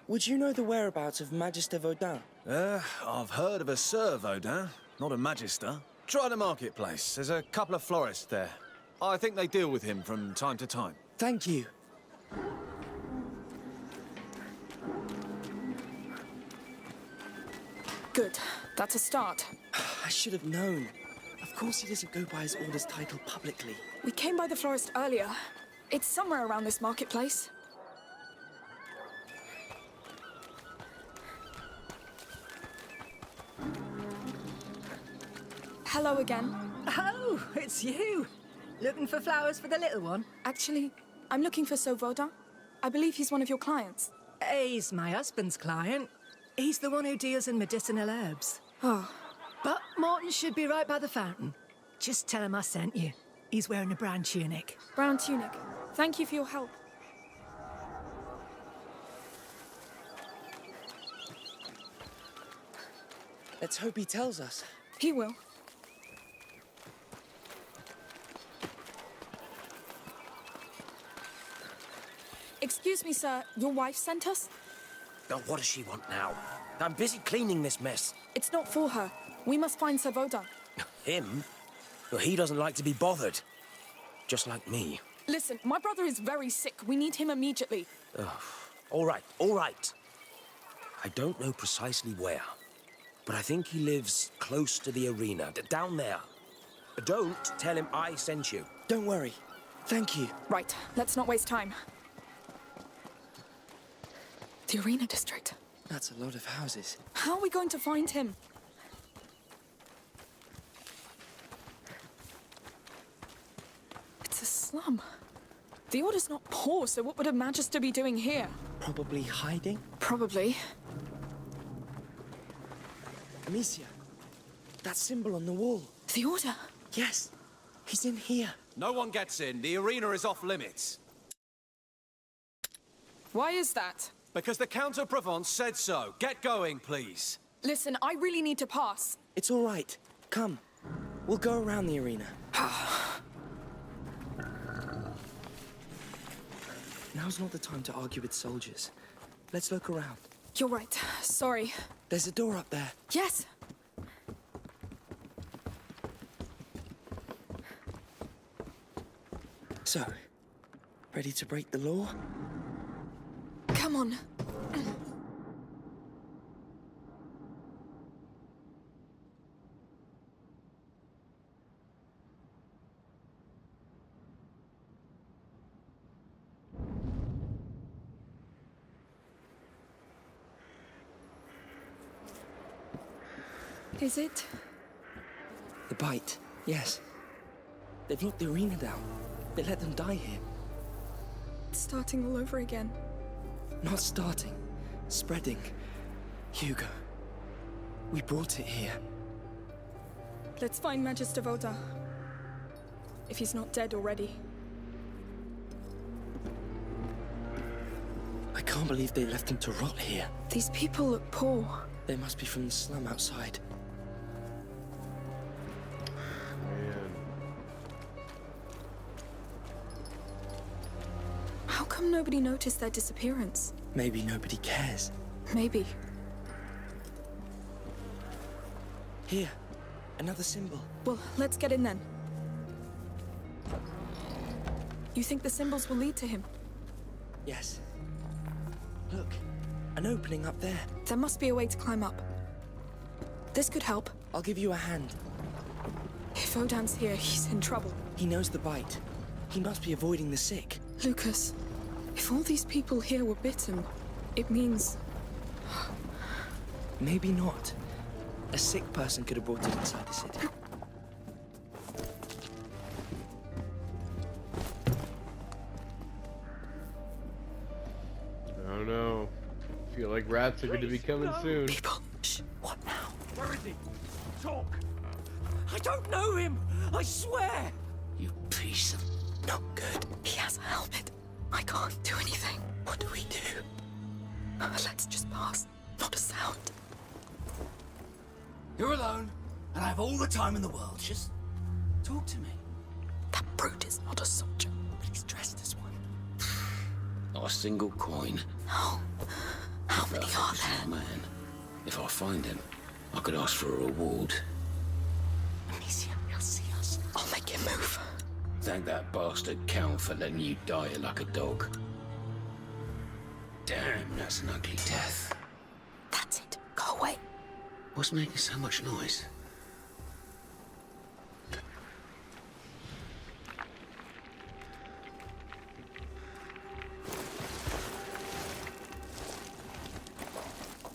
Would you know the whereabouts of Magister Vaudin? I've heard of a Sir Vaudin, not a Magister. Try the marketplace. There's a couple of florists there. I think they deal with him from time to time. Thank you. Good. That's a start. I should have known. Of course he doesn't go by his Order's title publicly. We came by the florist earlier. It's somewhere around this marketplace. Hello again. Oh, it's you. Looking for flowers for the little one? Actually, I'm looking for Sir Vaudin. I believe he's one of your clients. He's my husband's client. He's the one who deals in medicinal herbs. Oh. But Morton should be right by the fountain. Just tell him I sent you. He's wearing a brown tunic. Brown tunic. Thank you for your help. Let's hope he tells us. He will. Excuse me, sir. Your wife sent us? Oh, what does she want now? I'm busy cleaning this mess. It's not for her. We must find Sir Vaudin. Him? Well, he doesn't like to be bothered. Just like me. Listen, my brother is very sick. We need him immediately. All right, all right. I don't know precisely where, but I think he lives close to the arena, down there. Don't tell him I sent you. Don't worry. Thank you. Right, let's not waste time. The arena district. That's a lot of houses. How are we going to find him? It's a slum. The Order's not poor, so what would a Magister be doing here? Probably hiding? Probably. Amicia, that symbol on the wall. The Order? Yes, he's in here. No one gets in. The arena is off limits. Why is that? Because the Count of Provence said so. Get going, please. Listen, I really need to pass. It's all right. Come. We'll go around the arena. Now's not the time to argue with soldiers. Let's look around. You're right. Sorry. There's a door up there. Yes. So, ready to break the law? Come on. Is it? The bite, yes. They've locked the arena down. They let them die here. It's starting all over again. Not starting. Spreading. Hugo. We brought it here. Let's find Magister Vaudin. If he's not dead already. I can't can't believe they left him to rot here. These people look poor. They must be from the slum outside. Man. How come nobody noticed their disappearance? Maybe nobody cares. Maybe. Here, another symbol. Well, let's get in then. You think the symbols will lead to him? Yes. Look, an opening up there. There must be a way to climb up. This could help. I'll give you a hand. If Odin's here, he's in trouble. He knows the bite. He must be avoiding the sick. Lucas, if all these people here were bitten, it means... Maybe not. A sick person could have brought it inside the city. I don't know. I feel like rats are going to be coming soon. People, shh, what now? Where is he? Talk! I don't know him! I swear! You piece of... Not good. He has a helmet. I can't do anything. What do we do? Let's just pass. Not a sound. You're alone, and I have all the time in the world. Just talk to me. That brute is not a soldier. But he's dressed as one. Not a single coin. No. How many are there? Man, if I find him, I could ask for a reward. Amicia, he'll see us. I'll make him move. Thank that bastard Count for letting you die like a dog. Damn, that's an ugly death. That's it. Go away. What's making so much noise?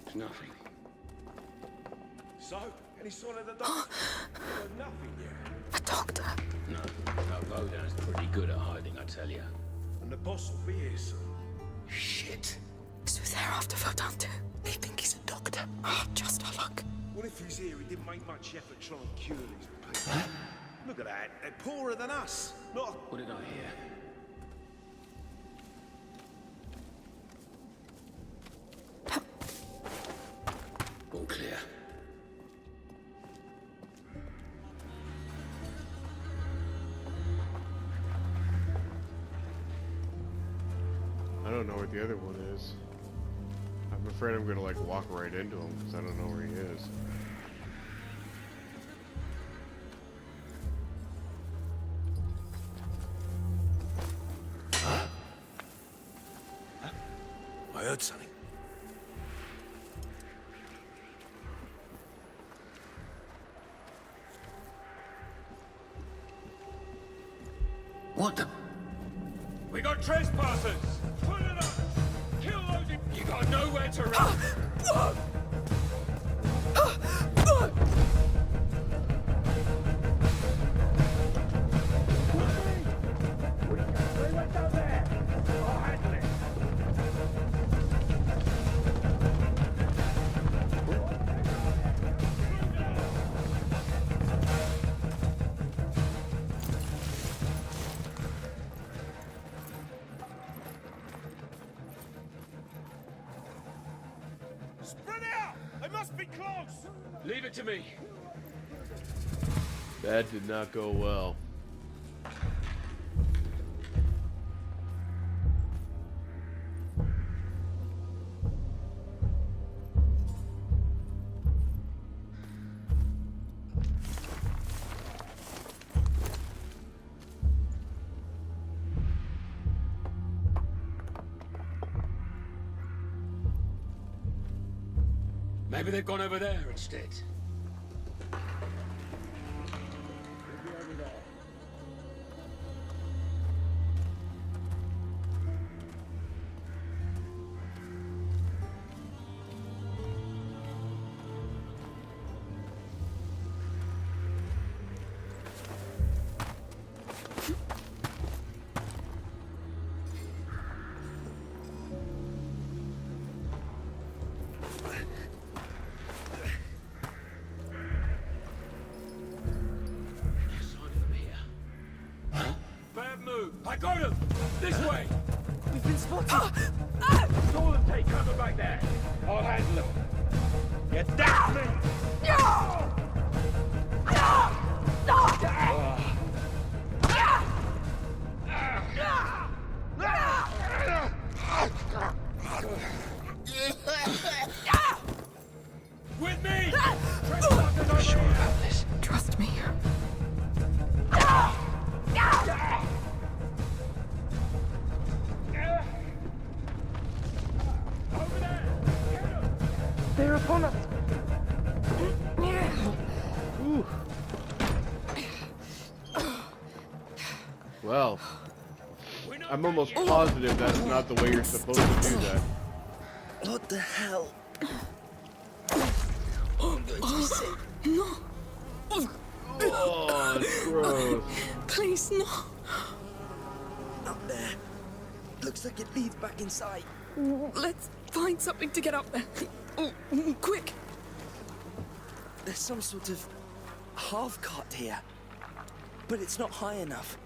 It's nothing. So, any sign of the doctor? Nothing yet. A doctor. No, Odin's pretty good at hiding, I tell you. And the boss will be here soon. Shit. So they're after Vodan too. They think he's a doctor. Oh, just our luck. What if he's here? He didn't make much effort trying to cure these people. Look at that. They're poorer than us. Not. What did I hear? All clear. I don't know where the other one is. I'm afraid I'm gonna like walk right into him because I don't know where he is. I heard something. What the? We got trespassers! Put it up! Kill those! You got nowhere to run! They went down there! I'll handle it! Spread out! They must be close! Leave it to me. That did not go well. Maybe they've gone over there instead. I got him! This way! We've been spotted! It's all of Take cover back there. I'll handle them. Get down me! With me! I'm sure about this. Trust me. They're upon us! Ooh. Well, I'm almost positive that's not the way you're supposed to do that. What the hell? I'm going to be sick. No. Oh, it's gross. Please, no. Up there. Looks like it leads back inside. Let's find something to get up there. Oh, quick. There's some sort of half-cart here. But it's not high enough.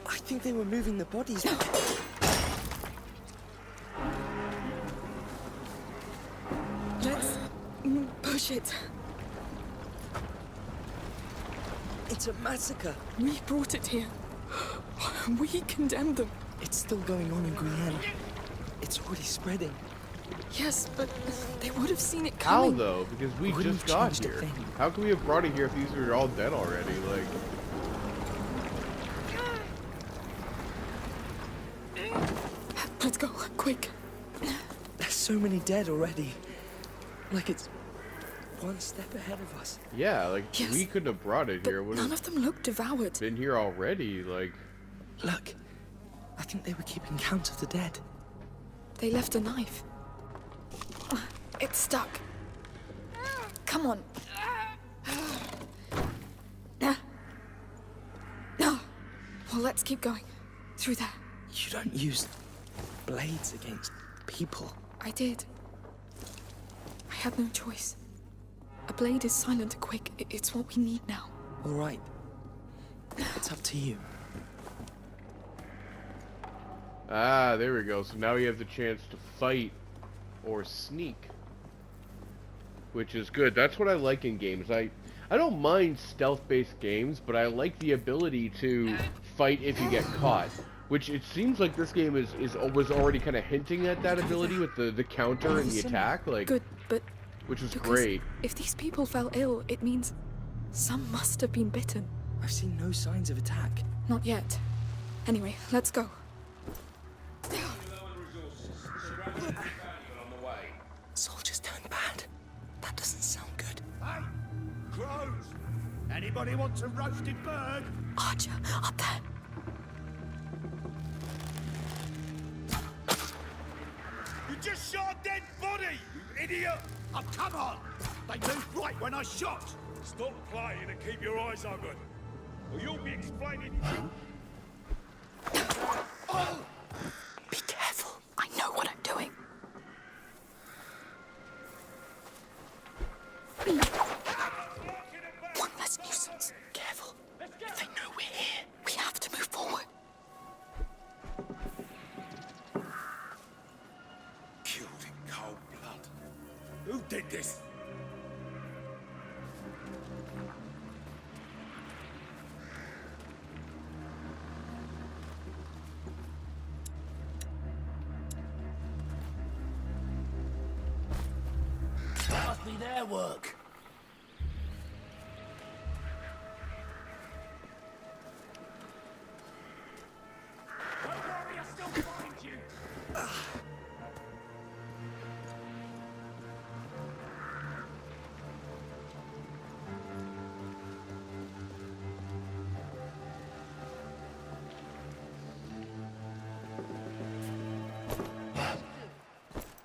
I think they were moving the bodies. Let's push it. It's a massacre. We brought it here. We condemned them. It's still going on in Requiem. It's already spreading. Yes, but they would have seen it How coming. though? Because we Wouldn't just got changed a here. thing. How could we have brought it here if these were all dead already? Like, Let's go, quick. There's so many dead already. Like it's one step ahead of us. yeah, like Yes, we couldn't have brought it here. But Would none have of them look devoured. been here already. Like, Look, I think they were keeping count of the dead. They left a knife. It's stuck. Come on. Well, let's keep going. Through there. You don't use blades against people. I did. I had no choice. A blade is silent and quick. It's what we need now. All right. It's up to you. ah, there we go. So now we have the chance to fight or sneak, which is good. That's what I like in games. I don't mind stealth-based games, but I like the ability to fight if you get caught. Which it seems like this game was already kind of hinting at that ability with the counter and the attack, like, Good, but which was Lucas, great. if these people fell ill, it means some must have been bitten. I've seen no signs of attack. Not yet. Anyway, let's go. Soldiers turned bad. That doesn't sound good. Hey! Crows! Anybody want some roasted bird? Archer, up there. You just shot a dead body, you idiot! Oh, come on! They moved right when I shot! Stop playing and keep your eyes open, or you'll be explaining... Oh! Be careful. I know what I'm doing. One less nuisance. Careful. If they know we're here, we have to move forward. Killed in cold blood. Who did this? Must be their work. Don't worry, I'll still find you.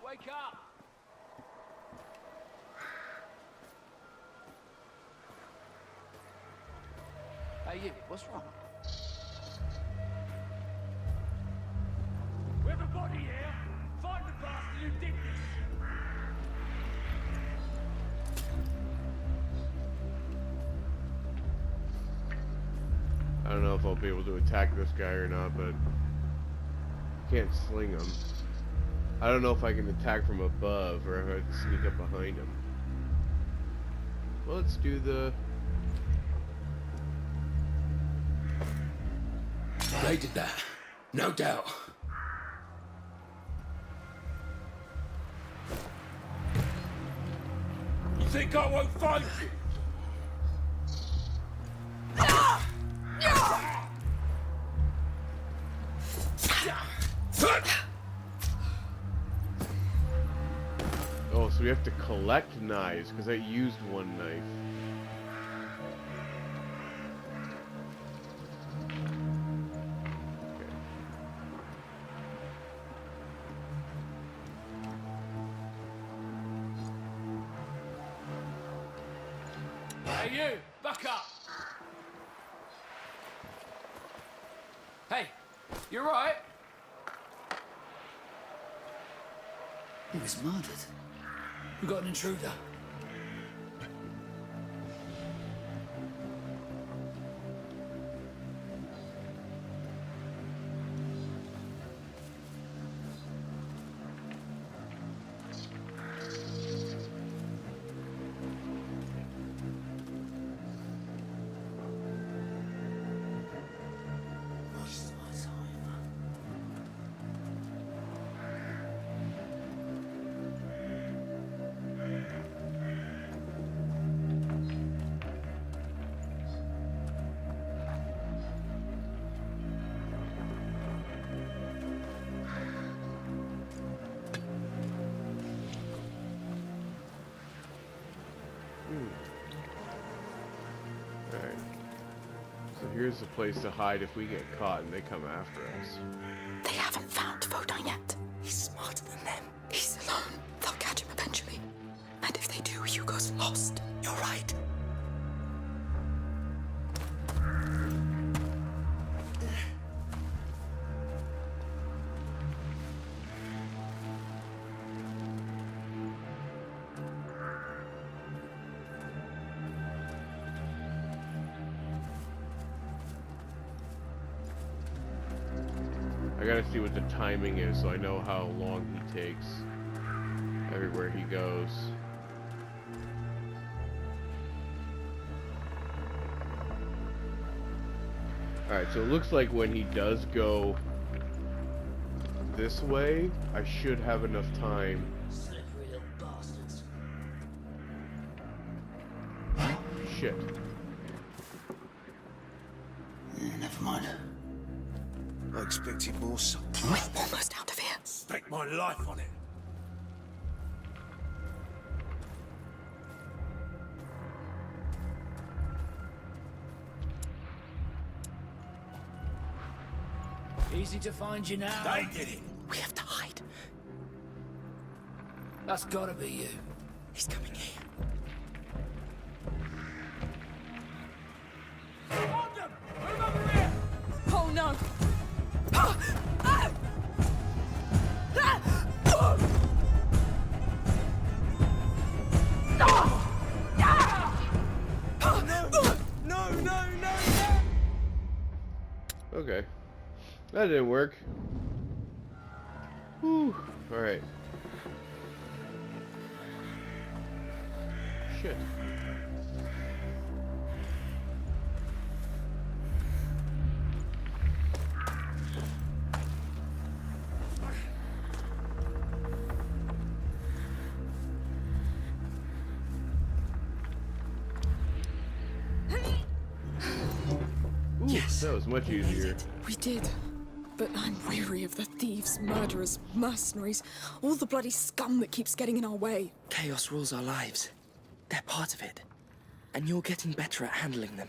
Wake up! Hey, you, what's wrong? We have a body here. Find the bastard who did this. I don't know if I'll be able to attack this guy or not, but can't sling him. I don't know if I can attack from above or if I have to sneak up behind him. Well, let's do the... They did that. No doubt. You think I won't find you? Oh, so we have to collect knives, because I used one knife. Hey, you! Back up! Hey, you right? He was murdered. We got an intruder. Alright. So here's the place to hide if we get caught and they come after us. They haven't found Vodine yet. He's smarter than them. He's alone. They'll catch him eventually. And if they do, Hugo's lost. You're right. I gotta see what the timing is so I know how long he takes everywhere he goes. Alright, so it looks like when he does go this way, I should have enough time. Slippery little bastards. Shit. Never mind. I expected more salt. We're almost out of here. Stake my life on it. Easy to find you now. They did it. We have to hide. That's gotta be you. He's coming here. Found them! Move over here! Oh no! Okay. That didn't work. Whew. Alright. Shit. Ooh, yes, that was much easier. We did. But I'm weary of the thieves, murderers, mercenaries, all the bloody scum that keeps getting in our way. Chaos rules our lives. They're part of it. And you're getting better at handling them.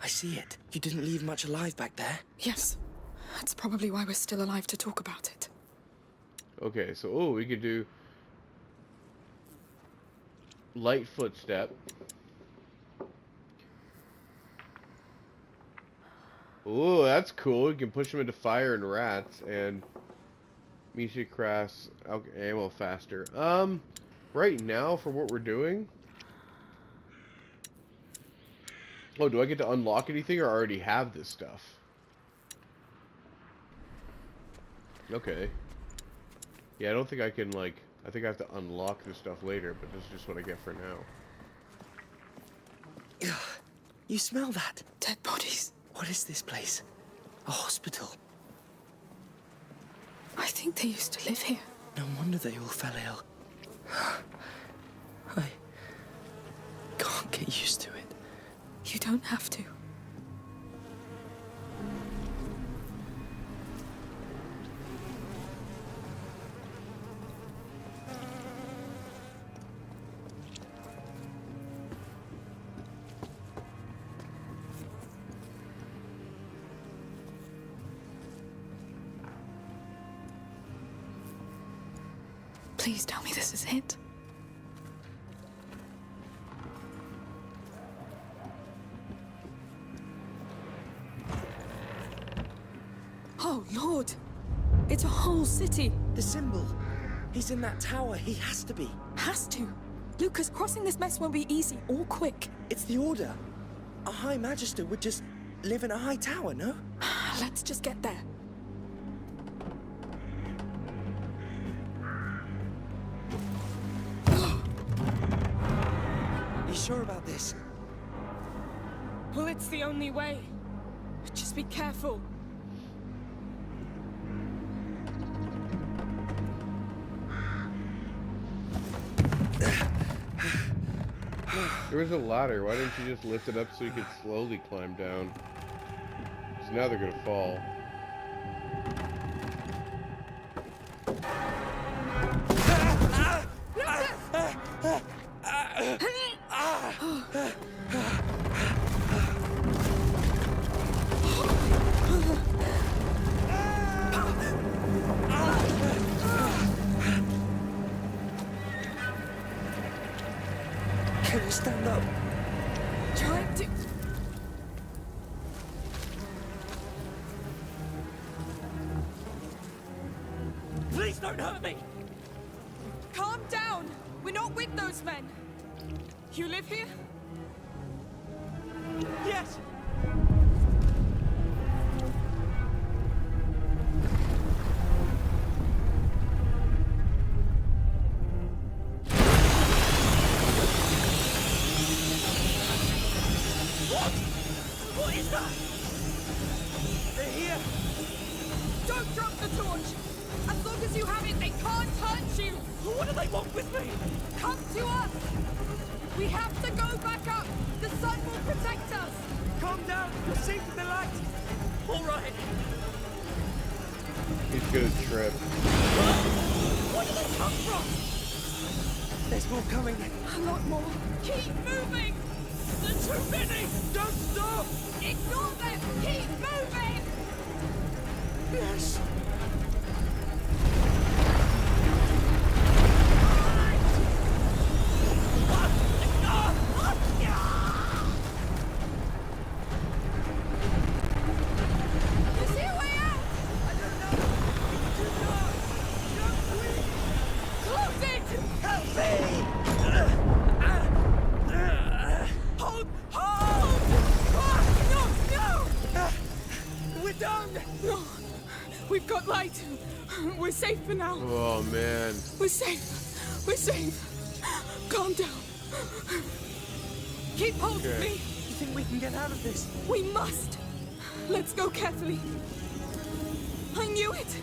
I see it. You didn't leave much alive back there. Yes. That's probably why we're still alive to talk about it. Okay, so we could do light footstep. Oh, that's cool. You can push them into fire and rats, and Amicia crafts ammo faster. Right now for what we're doing. Oh, do I get to unlock anything, or already have this stuff? Okay. Yeah, I don't think I can, like... I think I have to unlock this stuff later, but this is just what I get for now. You smell that? Dead bodies. What is this place? A hospital? I think they used to live here. No wonder they all fell ill. I can't get used to it. You don't have to. Please tell me this is it. Oh, Lord! It's a whole city! The symbol. He's in that tower. He has to be. Has to! Lucas, crossing this mess won't be easy or quick. It's the Order. A High Magister would just live in a high tower, no? Let's just get there. You sure about this? Well, it's the only way. Just be careful. There was a ladder. Why didn't you just lift it up so you could slowly climb down? Because now they're gonna fall. Can you stand up? Trying to... Please don't hurt me! Calm down! We're not with those men! You live here? Yes! What is that? They're here! Don't drop the torch! As long as you have it, they can't hurt you! What do they want with me? Come to us! We have to go back up! The sun will protect us! Calm down! You're safe in the light! All right. He's gonna trip. Where do they come from? There's more coming. A lot more. Keep moving! There's too many! Don't stop! Ignore them! Keep moving! Yes! Is there a way out? I don't know! It's too dark! Don't quick! Close it! Help me! Hold! Hold! Ah, no! We're done! No! We've got light. We're safe for now. Oh man. We're safe. We're safe. Calm down. Keep hold of me. You think we can get out of this? We must. Let's go carefully. I knew it.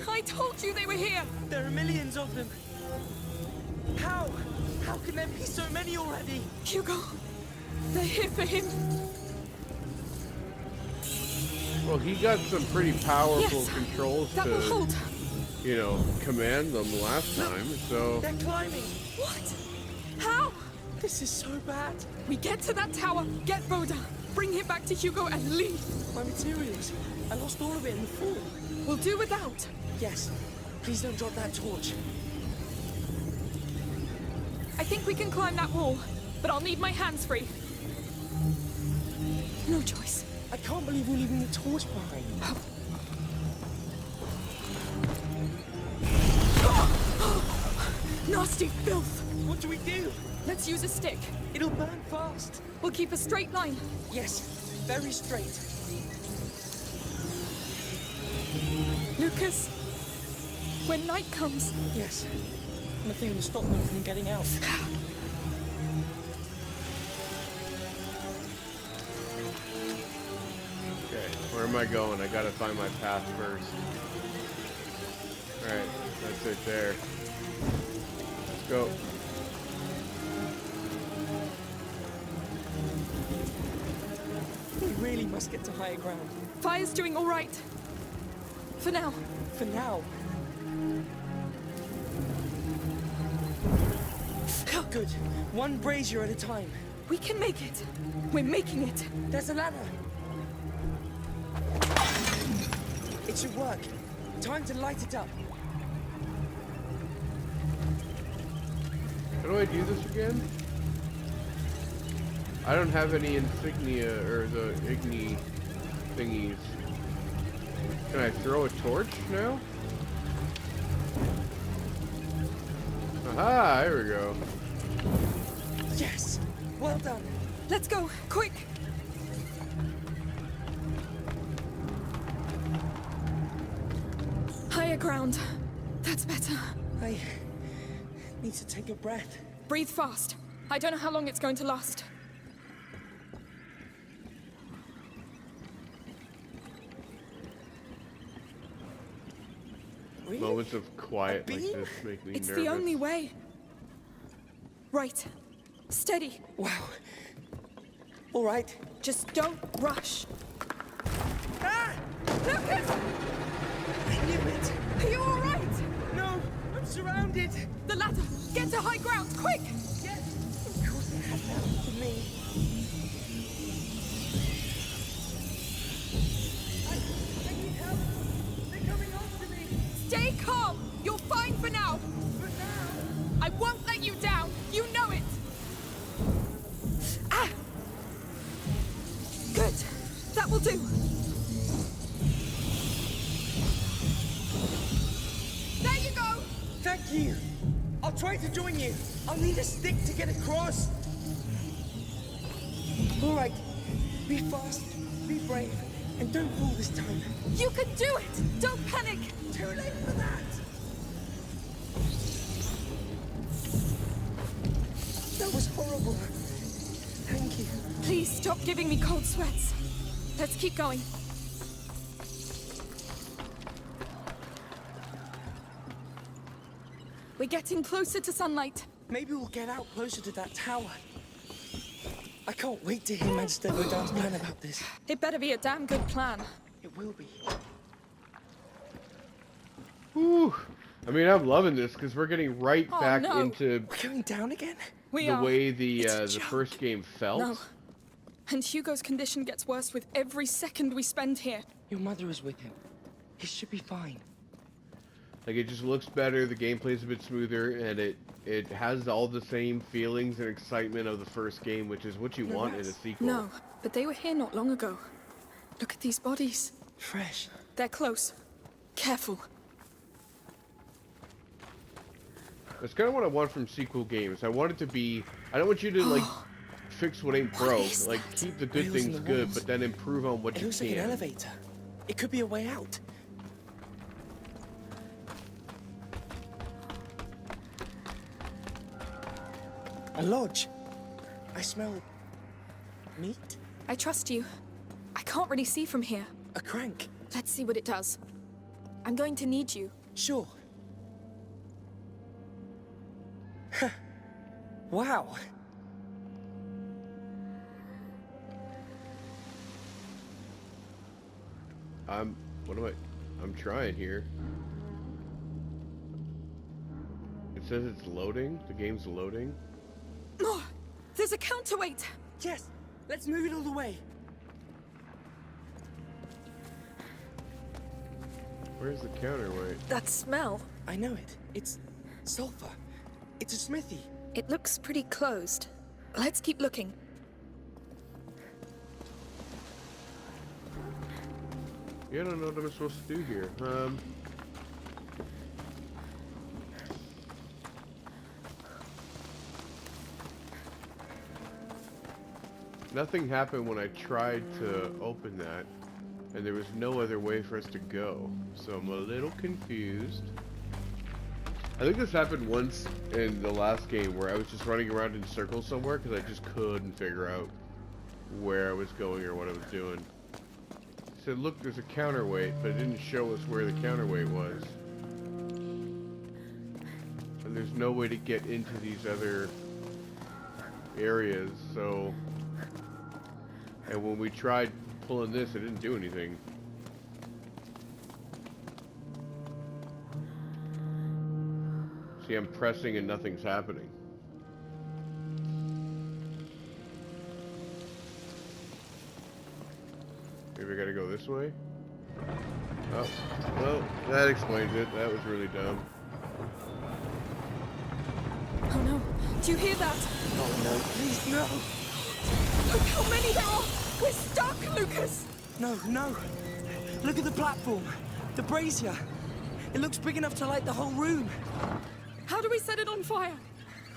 I told you they were here. There are millions of them. How? How can there be so many already? Hugo, they're here for him. Well, he got some pretty powerful Yes, controls that will to, hold. you know, command them last time, so... They're climbing. What? How? This is so bad. We get to that tower, get Rhoda, bring him back to Hugo and leave. My materials. I lost all of it in the fall. We'll do without. Yes. Please don't drop that torch. I think we can climb that wall, but I'll need my hands free. No choice. I can't believe we're leaving the torch behind. Nasty filth. What do we do? Let's use a stick. It'll burn fast. We'll keep a straight line. Yes, very straight. Lucas, When night comes. Yes. Nothing will stop them from getting out. Okay, where am I going? I gotta find my path first. Alright, that's it there. Let's go. We really must get to higher ground. Fire's doing all right. For now. For now. Good. One brazier at a time. We can make it. We're making it. There's a ladder. It should work. Time to light it up. How do I do this again? I don't have any insignia or the igni thingies. Can I throw a torch now? Aha, here we go. Yes! Well done. Let's go, quick! Higher ground. That's better. I need to take a breath. Breathe fast. I don't know how long it's going to last. Really? Moments of quiet like this make me It's nervous. the only way. Right. Steady. Wow. All right. Just don't rush. Ah! Lucas! I knew it. Are you all right? No, I'm surrounded. The ladder. Get to high ground, quick! Yes. Of course they have that for me. I need help. They're coming after me. Stay calm. You're fine for now. But now. I won't let you down. You know it. Ah! Good. That will do. There you go. Thank you. I'll try to join you. I'll need a stick to get across. All right. Be fast, be brave, and don't fall this time. You can do it. Don't panic. Too late for that. That was horrible. Thank you. Please stop giving me cold sweats. Let's keep going. We're getting closer to sunlight. Maybe we'll get out closer to that tower. I can't wait to hear Magister Godin's plan about this. It better be a damn good plan. It will be. Whew. I mean, I'm loving this because we're getting right Oh, back no. into We're going down again? We the are. way the It's a the joke. first game felt. No. And Hugo's condition gets worse with every second we spend here. Your mother is with him. He should be fine. Like, it just looks better, the gameplay's a bit smoother, and it has all the same feelings and excitement of the first game, which is what you want in a sequel. No, but they were here not long ago. Look at these bodies. Fresh. They're close. Careful. That's kind of what I want from sequel games. I want it to be... I don't want you to, like, fix what ain't broke. is Like, that? keep the good Wheels in things the good, walls. but then improve on what It you looks like an can. elevator. It could be a way out. A lodge. I smell... meat? I trust you. I can't really see from here. A crank. Let's see what it does. I'm going to need you. Sure. Wow. What am I... I'm trying here. It says it's loading. The game's loading. Oh, there's a counterweight. Yes. Let's move it all the way. Where's the counterweight? That smell. I know it. It's sulfur. It's a smithy. It looks pretty closed. Let's keep looking. Yeah, I don't know what I'm supposed to do here. Nothing happened when I tried to open that, and there was no other way for us to go. So I'm a little confused. I think this happened once in the last game where I was just running around in circles somewhere because I just couldn't figure out where I was going or what I was doing. It said, look, there's a counterweight, but it didn't show us where the counterweight was. And there's no way to get into these other areas, so... And when we tried pulling this, it didn't do anything. See, I'm pressing and nothing's happening. Maybe I gotta go this way? Oh, well, that explains it. That was really dumb. Oh no. Do you hear that? Oh no, please, no! Look how many there are! We're stuck, Lucas! No, no! Look at the platform! The brazier! It looks big enough to light the whole room! How do we set it on fire?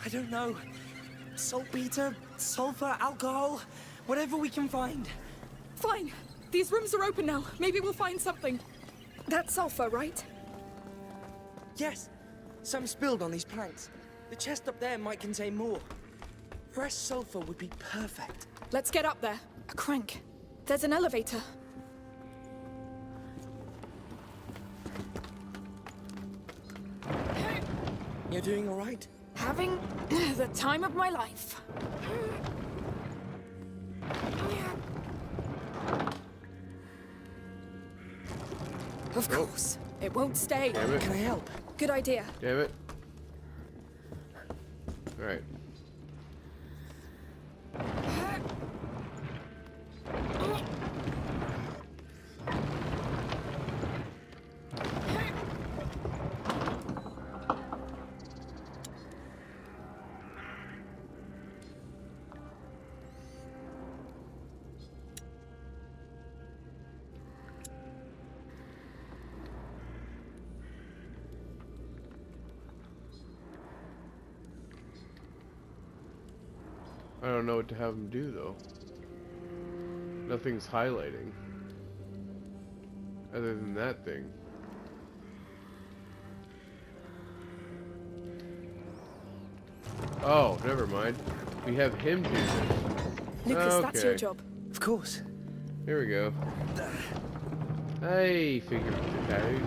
I don't know. Saltpeter, sulfur, alcohol, whatever we can find. Fine. These rooms are open now. Maybe we'll find something. That's sulfur, right? Yes. Some spilled on these planks. The chest up there might contain more. Fresh sulfur would be perfect. Let's get up there. A crank. There's an elevator. You're doing all right? Having the time of my life. Of course. It won't stay. Damn it. Can I help? Good idea. Damn it. Alright. I don't know what to have him do though. Nothing's highlighting. Other than that thing. Oh, never mind. We have him do this. Lucas, okay. that's your job. Of course. Here we go. Hey, figure it out.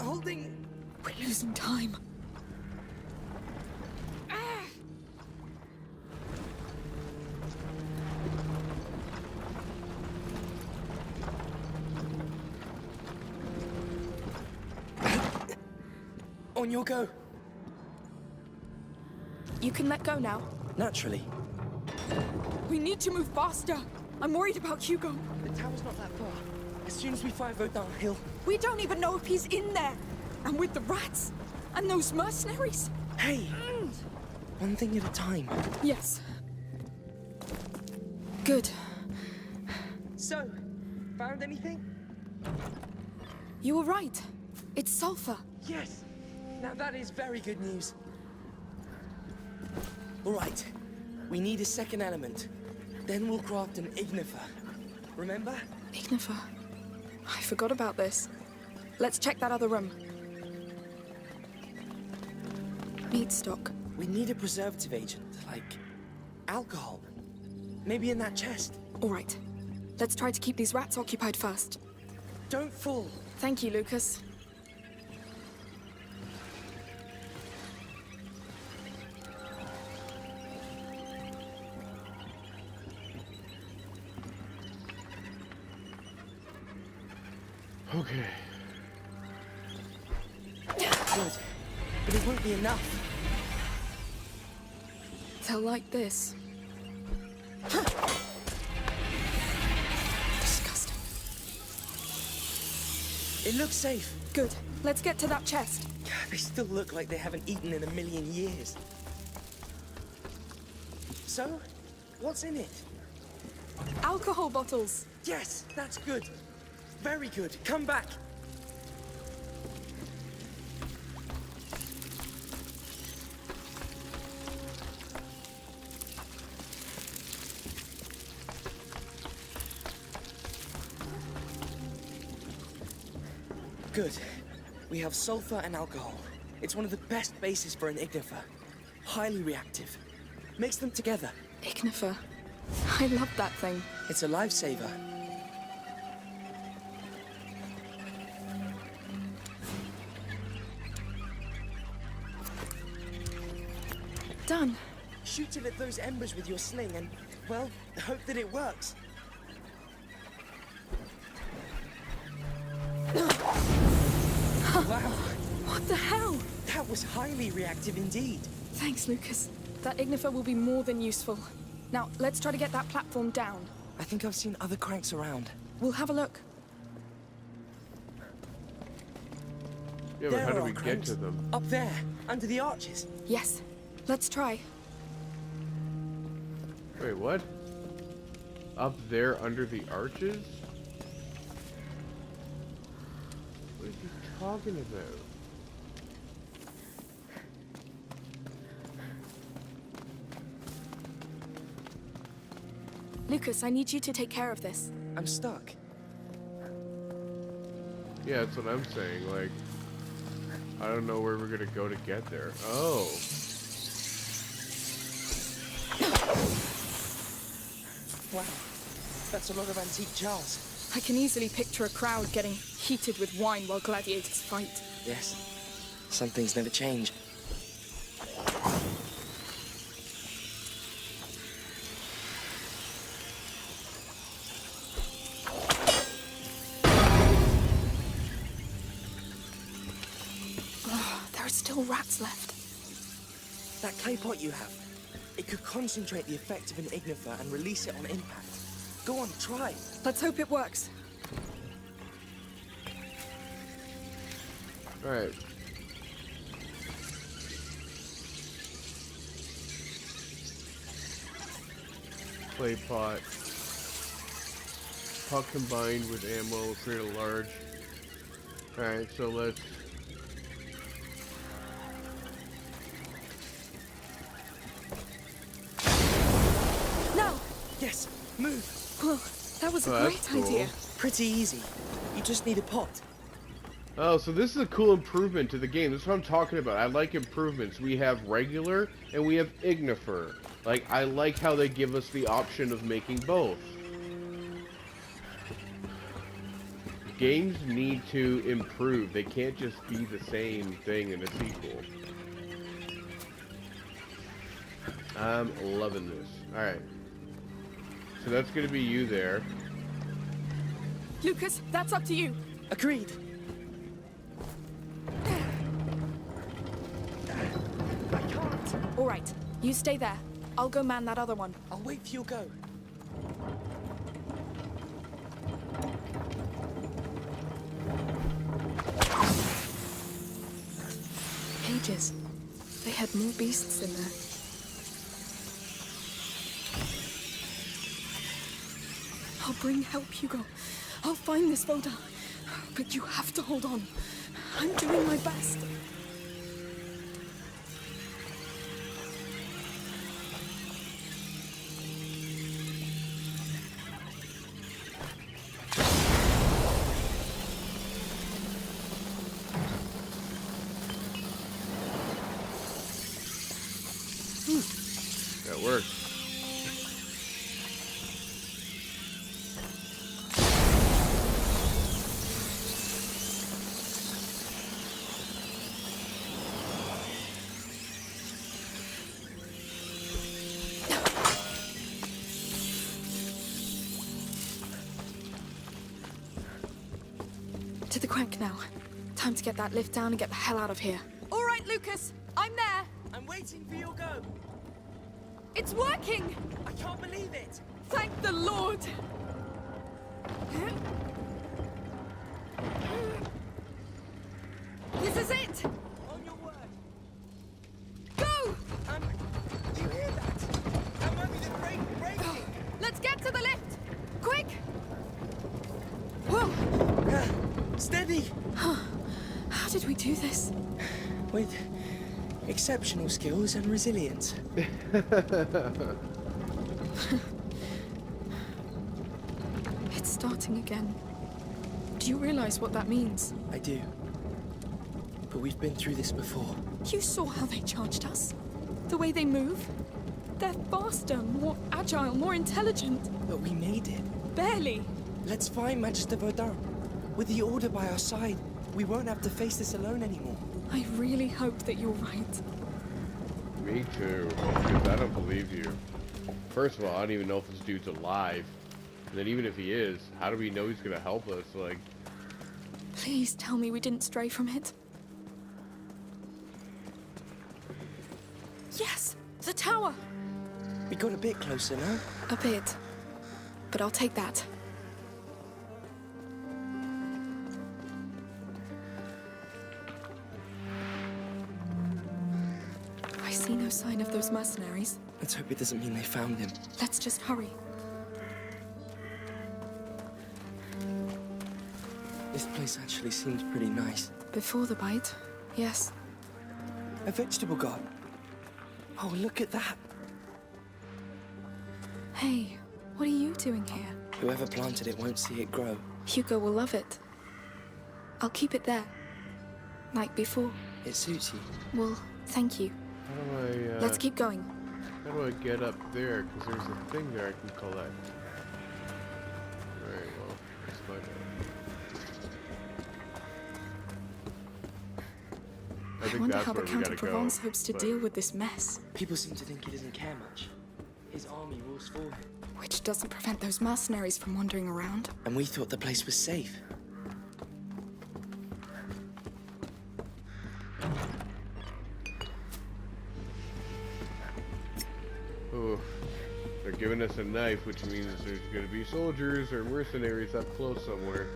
Holding. We're losing time. On your go. You can let go now. Naturally. We need to move faster. I'm worried about Hugo. The tower's not that far. As soon as we 5-0 downhill. We don't even know if he's in there. And with the rats. And those mercenaries. Hey! One thing at a time. Yes. Good. So, found anything? You were right. It's sulfur. Yes! Now that is very good news. All right. We need a second element. Then we'll craft an ignifer. Remember? Ignifer. I forgot about this. Let's check that other room. Meat stock. We need a preservative agent, like alcohol. Maybe in that chest. All right. Let's try to keep these rats occupied first. Don't fall. Thank you, Lucas. Okay. Good. But it won't be enough. They'll like this. Disgusting. It looks safe. Good. Let's get to that chest. They still look like they haven't eaten in a million years. So, what's in it? Alcohol bottles. Yes, that's good. Very good. Come back. Good. We have sulfur and alcohol. It's one of the best bases for an ignifer. Highly reactive. Mix them together. Ignifer. I love that thing. It's a lifesaver. Done. Shoot it at those embers with your sling and, well, hope that it works. Wow. What the hell? That was highly reactive indeed. Thanks, Lucas. That ignifer will be more than useful. Now, let's try to get that platform down. I think I've seen other cranks around. We'll have a look. Yeah, but how do we get to them? Up there, under the arches. Yes. Let's try. Wait, what? Up there under the arches? What are you talking about? Lucas, I need you to take care of this. I'm stuck. Yeah, that's what I'm saying. Like, I don't know where we're gonna go to get there. Oh. Wow. That's a lot of antique jars. I can easily picture a crowd getting heated with wine while gladiators fight. Yes. Some things never change. There are still rats left. That clay pot you have, it could concentrate the effect of an ignifer and release it on impact. Go on, try. Let's hope it works. Alright. Clay pot. Pot combined with ammo will create a large. Alright, so let's... No! Yes, move. Whoa, that was a Oh, great that's cool. idea. Pretty easy. You just need a pot. Oh, so this is a cool improvement to the game. This is what I'm talking about. I like improvements. We have regular and we have ignifer. Like, I like how they give us the option of making both. Games need to improve. They can't just be the same thing in a sequel. I'm loving this. Alright. So that's going to be you there. Lucas, that's up to you. Agreed. I can't. All right, you stay there. I'll go man that other one. I'll wait till you go. Cages. They had more beasts in there. I'll bring help, Hugo. I'll find this Voda. But you have to hold on. I'm doing my best. That worked. To the crank now. Time to get that lift down and get the hell out of here. All right, Lucas. I'm there. I'm waiting for your go. It's working! I can't believe it. Thank the Lord! This is it! On your word. Go! Do you hear that? That might be the breaking. Let's get to the lift! Quick! Whoa! Steady! How did we do this? With exceptional skills and resilience. It's starting again. Do you realize what that means? I do. But we've been through this before. You saw how they charged us? The way they move? They're faster, more agile, more intelligent. But we made it. Barely. Let's find Magister Verdun. With the Order by our side, we won't have to face this alone anymore. I really hope that you're right. Me too, because I don't believe you. First of all, I don't even know if this dude's alive. And then even if he is, how do we know he's gonna help us? Like, Please tell me we didn't stray from it. Yes! The tower! We got a bit closer now. A bit. But I'll take that. I see no sign of those mercenaries. Let's hope it doesn't mean they found him. Let's just hurry. This place actually seems pretty nice. Before the bite, yes. A vegetable garden. Oh, look at that. Hey, what are you doing here? Whoever planted it won't see it grow. Hugo will love it. I'll keep it there. Like before. It suits you. Well, thank you. how do I, Let's keep going. how do I get up there? Because there's a thing there I can collect. Alright, well, let's find out. I think wonder that's how the where we Count of gotta go, Provence hopes to but- deal with this mess. People seem to think he doesn't care much. His army rules for him. Which doesn't prevent those mercenaries from wandering around. And we thought the place was safe. Oh, they're giving us a knife, which means there's going to be soldiers or mercenaries up close somewhere.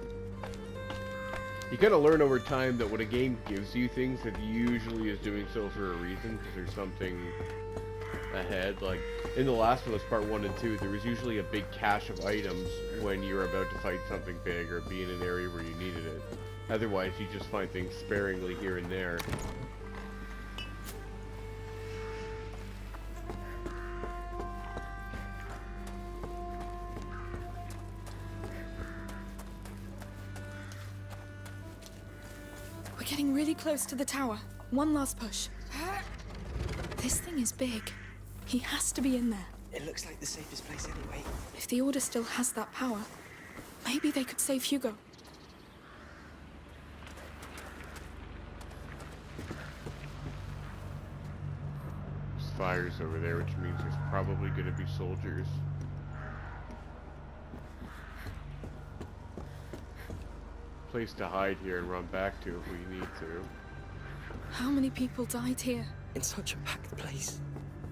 You kind of learn over time that when a game gives you things, it usually is doing so for a reason, because there's something ahead. Like, in The Last of Us Part 1 and 2, there was usually a big cache of items when you were about to fight something big or be in an area where you needed it. Otherwise, you just find things sparingly here and there. We're getting really close to the tower. One last push. This thing is big. He has to be in there. It looks like the safest place anyway. If the Order still has that power, maybe they could save Hugo. There's fires over there, which means there's probably going to be soldiers. Place to hide here and run back to if we need to. How many people died here? In such a packed place.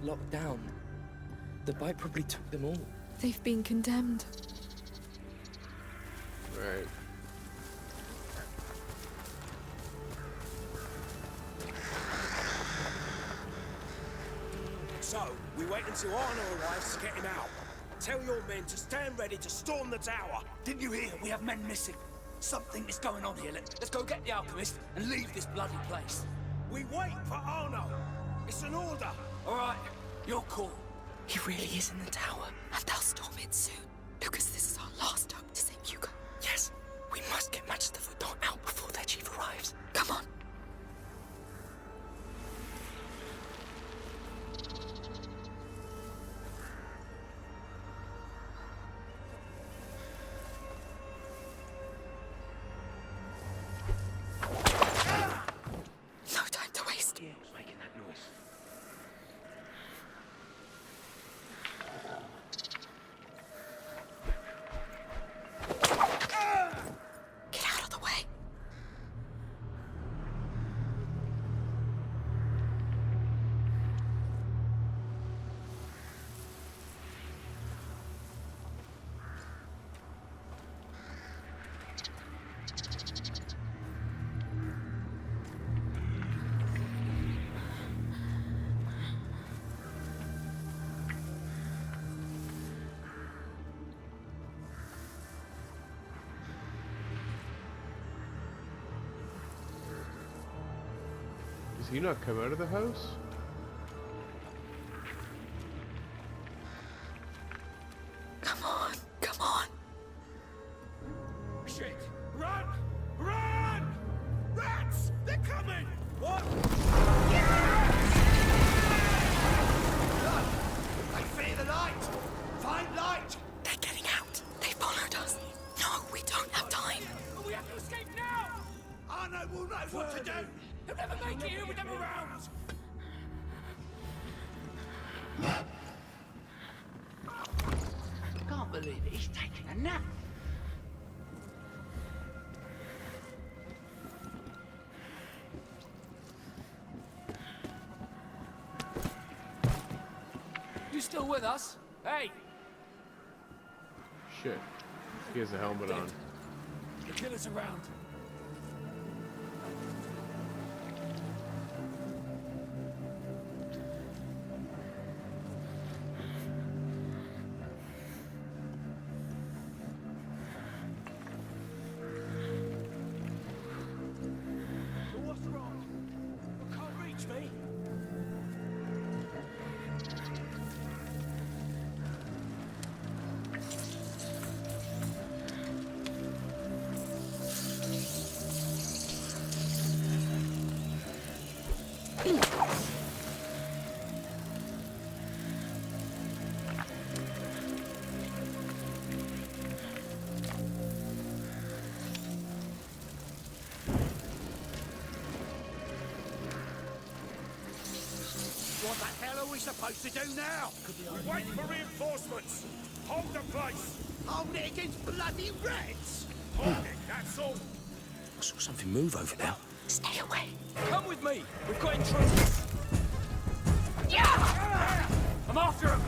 Locked down. The bite probably took them all. They've been condemned. Right. So, we wait until Arno arrives to get him out. Tell your men to stand ready to storm the tower. Didn't you hear? We have men missing. Something is going on here. Let's go get the alchemist and leave this bloody place. We wait for Arno. It's an order. All right, your call. He really is in the tower. And they'll storm it soon. Lucas, this is our last hope to save Hugo. Yes, we must get Magister Verdun out before their chief arrives. Come on. No time to waste. Yeah, who's making that noise? Get out of the way. Does he not come out of the house? Come on, come on. Shit! Run! What? They fear the light! Find light! They're getting out. They followed us. No, we don't have time. We have to escape now! Arno will know what to do! He'll never make it here with them around! Can't believe it. He's taking a nap. You still with us? Hey! Shit. He has a helmet on. The killer's around. What's wrong? You can't reach me? What the hell are we supposed to do now? We wait for reinforcements. Hold the place. Hold it against bloody rats! Hold it, that's all. I saw something move over there. Stay away. Come with me! We've got intruders! Yeah! I'm after him!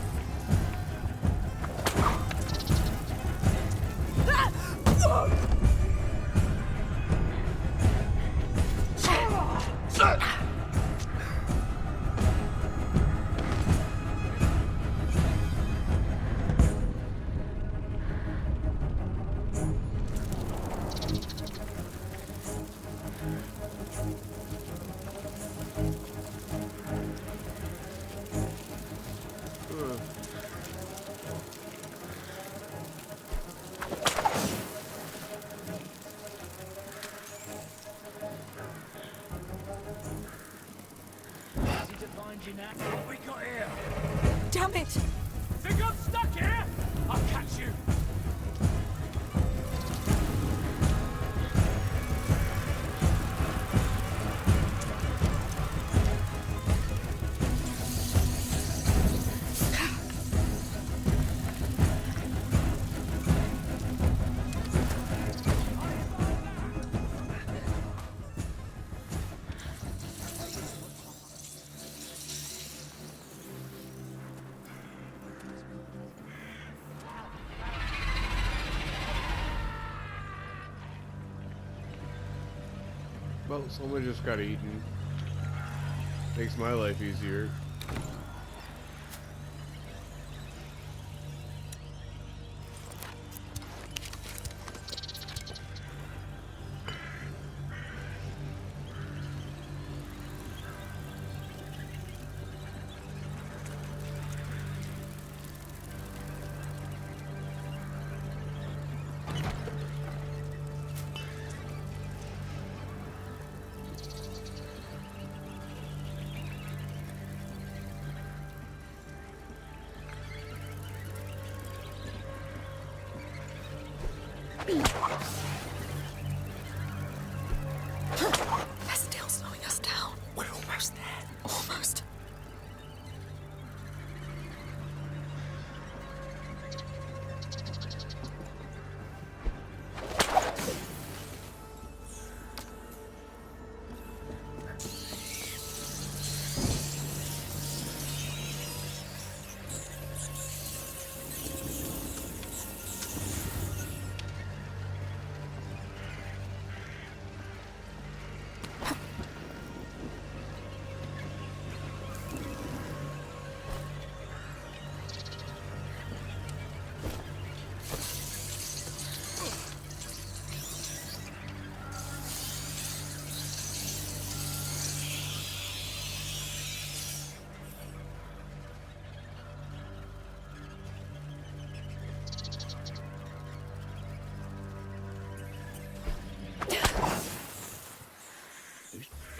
Easy to find you now. What we got here? Damn it! Think I'm stuck here? I'll catch you! Well, someone just got eaten. Makes my life easier.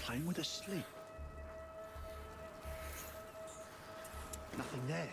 playing with us sleep. Nothing there.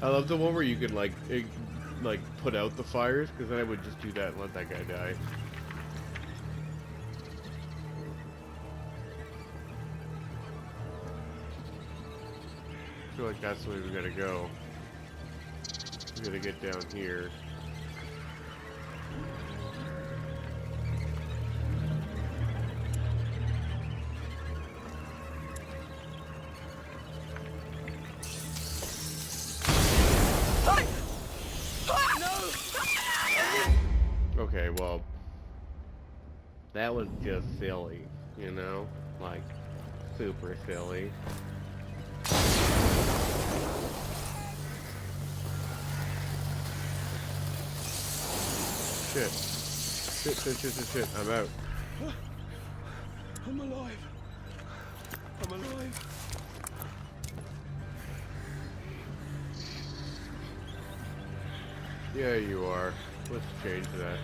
I love the one where you can like put out the fires, because then I would just do that and let that guy die. I feel like that's the way we gotta go. We gotta get down here. Okay, well, that was just silly, you know? Like, super silly. Shit. Shit. I'm out. I'm alive. I'm alive. Yeah, you are. Let's change that.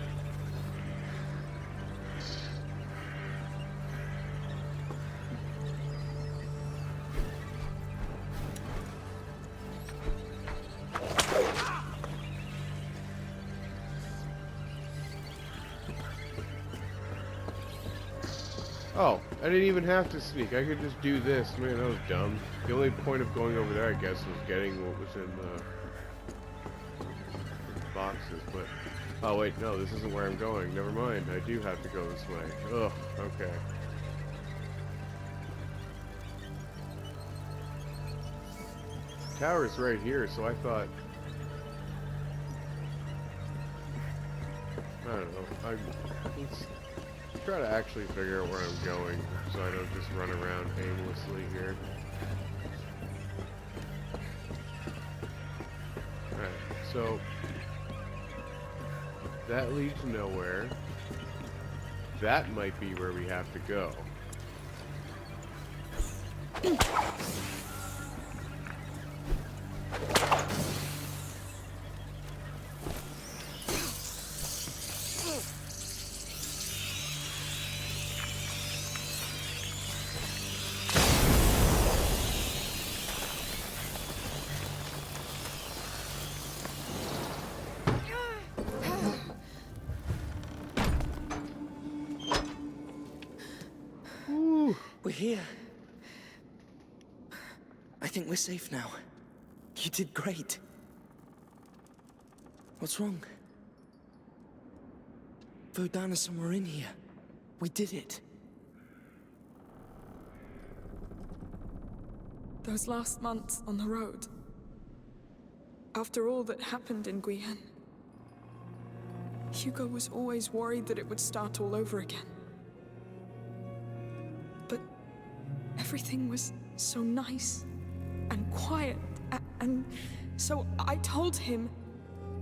Oh, I didn't even have to sneak. I could just do this. Man, that was dumb. The only point of going over there, I guess, was getting what was in the boxes, but... Oh, wait, no, this isn't where I'm going. Never mind, I do have to go this way. Ugh, okay. Tower's right here, so I thought... I don't know. Let's try to actually figure out where I'm going, so I don't just run around aimlessly here. Alright, so... that leads nowhere. That might be where we have to go. We're here. I think we're safe now. You did great. What's wrong? Vodana's somewhere in here. We did it. Those last months on the road. After all that happened in Guyenne, Hugo was always worried that it would start all over again. But everything was so nice and quiet, and so I told him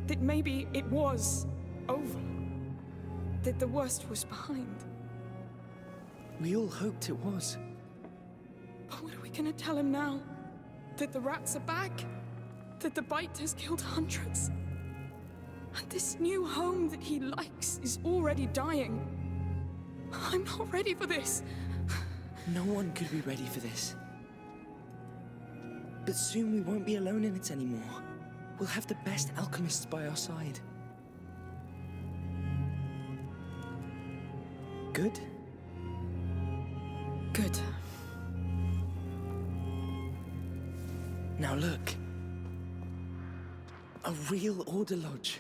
that maybe it was over, that the worst was behind. We all hoped it was. But what are we gonna tell him now? That the rats are back? That the bite has killed hundreds? And this new home that he likes is already dying. I'm not ready for this. No one could be ready for this. But soon we won't be alone in it anymore. We'll have the best alchemists by our side. Good? Good. Now look. A real Order Lodge.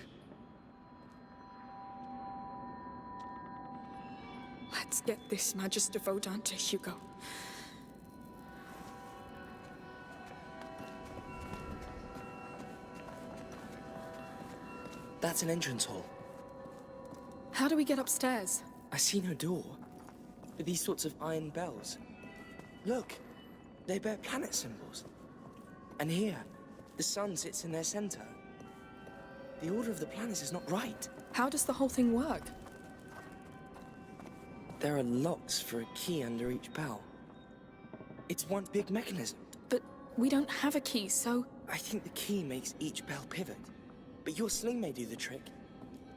Let's get this Magister Vaudin to Hugo. That's an entrance hall. How do we get upstairs? I see no door, but these sorts of iron bells. Look, they bear planet symbols. And here, the sun sits in their center. The order of the planets is not right. How does the whole thing work? There are locks for a key under each bell. It's one big mechanism. But we don't have a key, so... I think the key makes each bell pivot. But your sling may do the trick.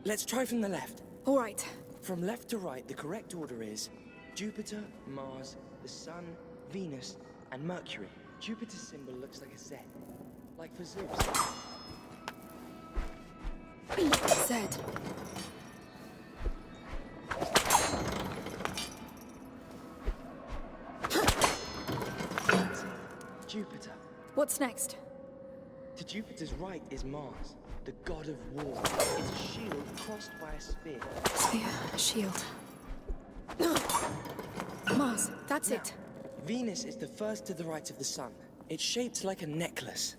Let's try from the left. All right. From left to right, the correct order is Jupiter, Mars, the Sun, Venus, and Mercury. Jupiter's symbol looks like a Z, like for Zeus. Z. Jupiter. What's next? To Jupiter's right is Mars, the god of war. It's a shield crossed by a spear. Spear, shield. Mars, that's Now, it. Venus is the first to the right of the sun. It's shaped like a necklace.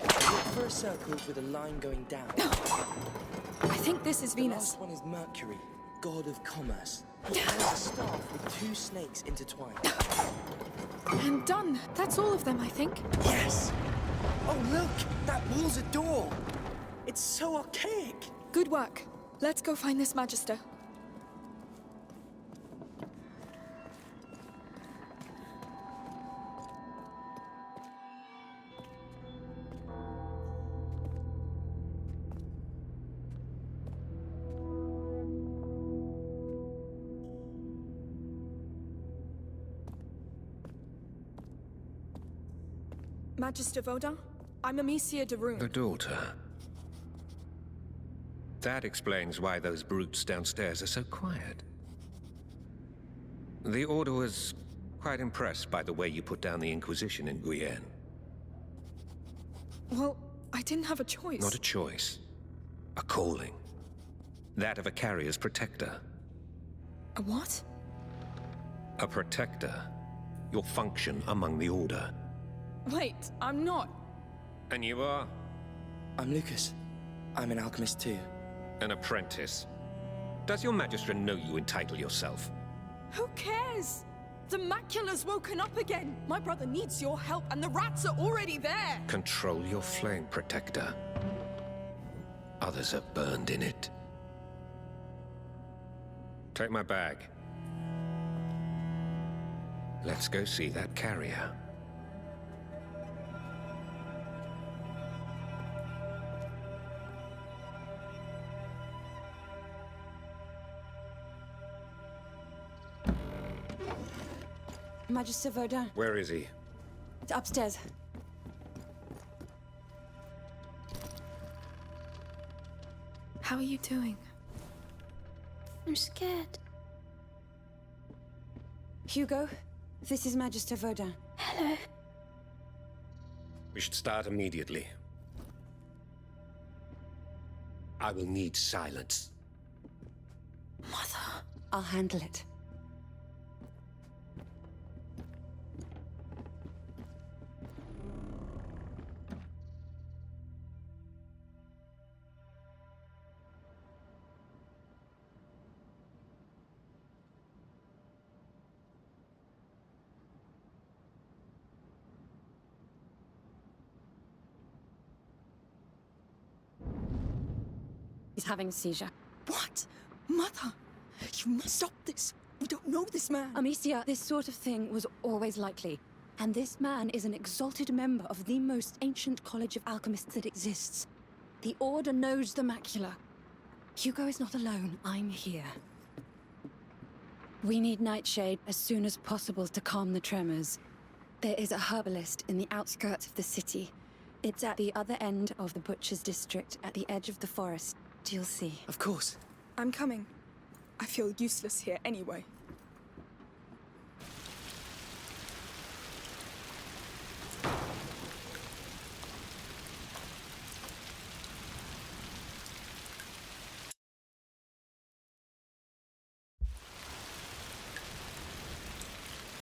Look for a circle with a line going down. I think this is The Venus. last one is Mercury, god of commerce. He has a staff with two snakes intertwined. And done. That's all of them, I think. Yes! Oh, look! That wall's a door! It's so archaic! Good work. Let's go find this Magister. Magister Vaudin, I'm Amicia de Rune. The daughter. That explains why those brutes downstairs are so quiet. The Order was quite impressed by the way you put down the Inquisition in Guyenne. Well, I didn't have a choice. Not a choice. A calling. That of a carrier's protector. A what? A protector. Your function among the Order. Wait, I'm not. And you are? I'm Lucas. I'm an alchemist too. An apprentice. Does your Magister know you entitle yourself? Who cares? The macula's woken up again. My brother needs your help, and the rats are already there. Control your flame, Protector. Others are burned in it. Take my bag. Let's go see that carrier. Magister Vaudin. Where is he? It's upstairs. How are you doing? I'm scared. Hugo, this is Magister Vaudin. Hello. We should start immediately. I will need silence. Mother. I'll handle it. He's having a seizure. What? Mother! You must stop this! We don't know this man! Amecia, this sort of thing was always likely. And this man is an exalted member of the most ancient college of alchemists that exists. The Order knows the macula. Hugo is not alone. I'm here. We need Nightshade as soon as possible to calm the tremors. There is a herbalist in the outskirts of the city. It's at the other end of the Butcher's District, at the edge of the forest. You'll see. Of course. I'm coming. I feel useless here anyway.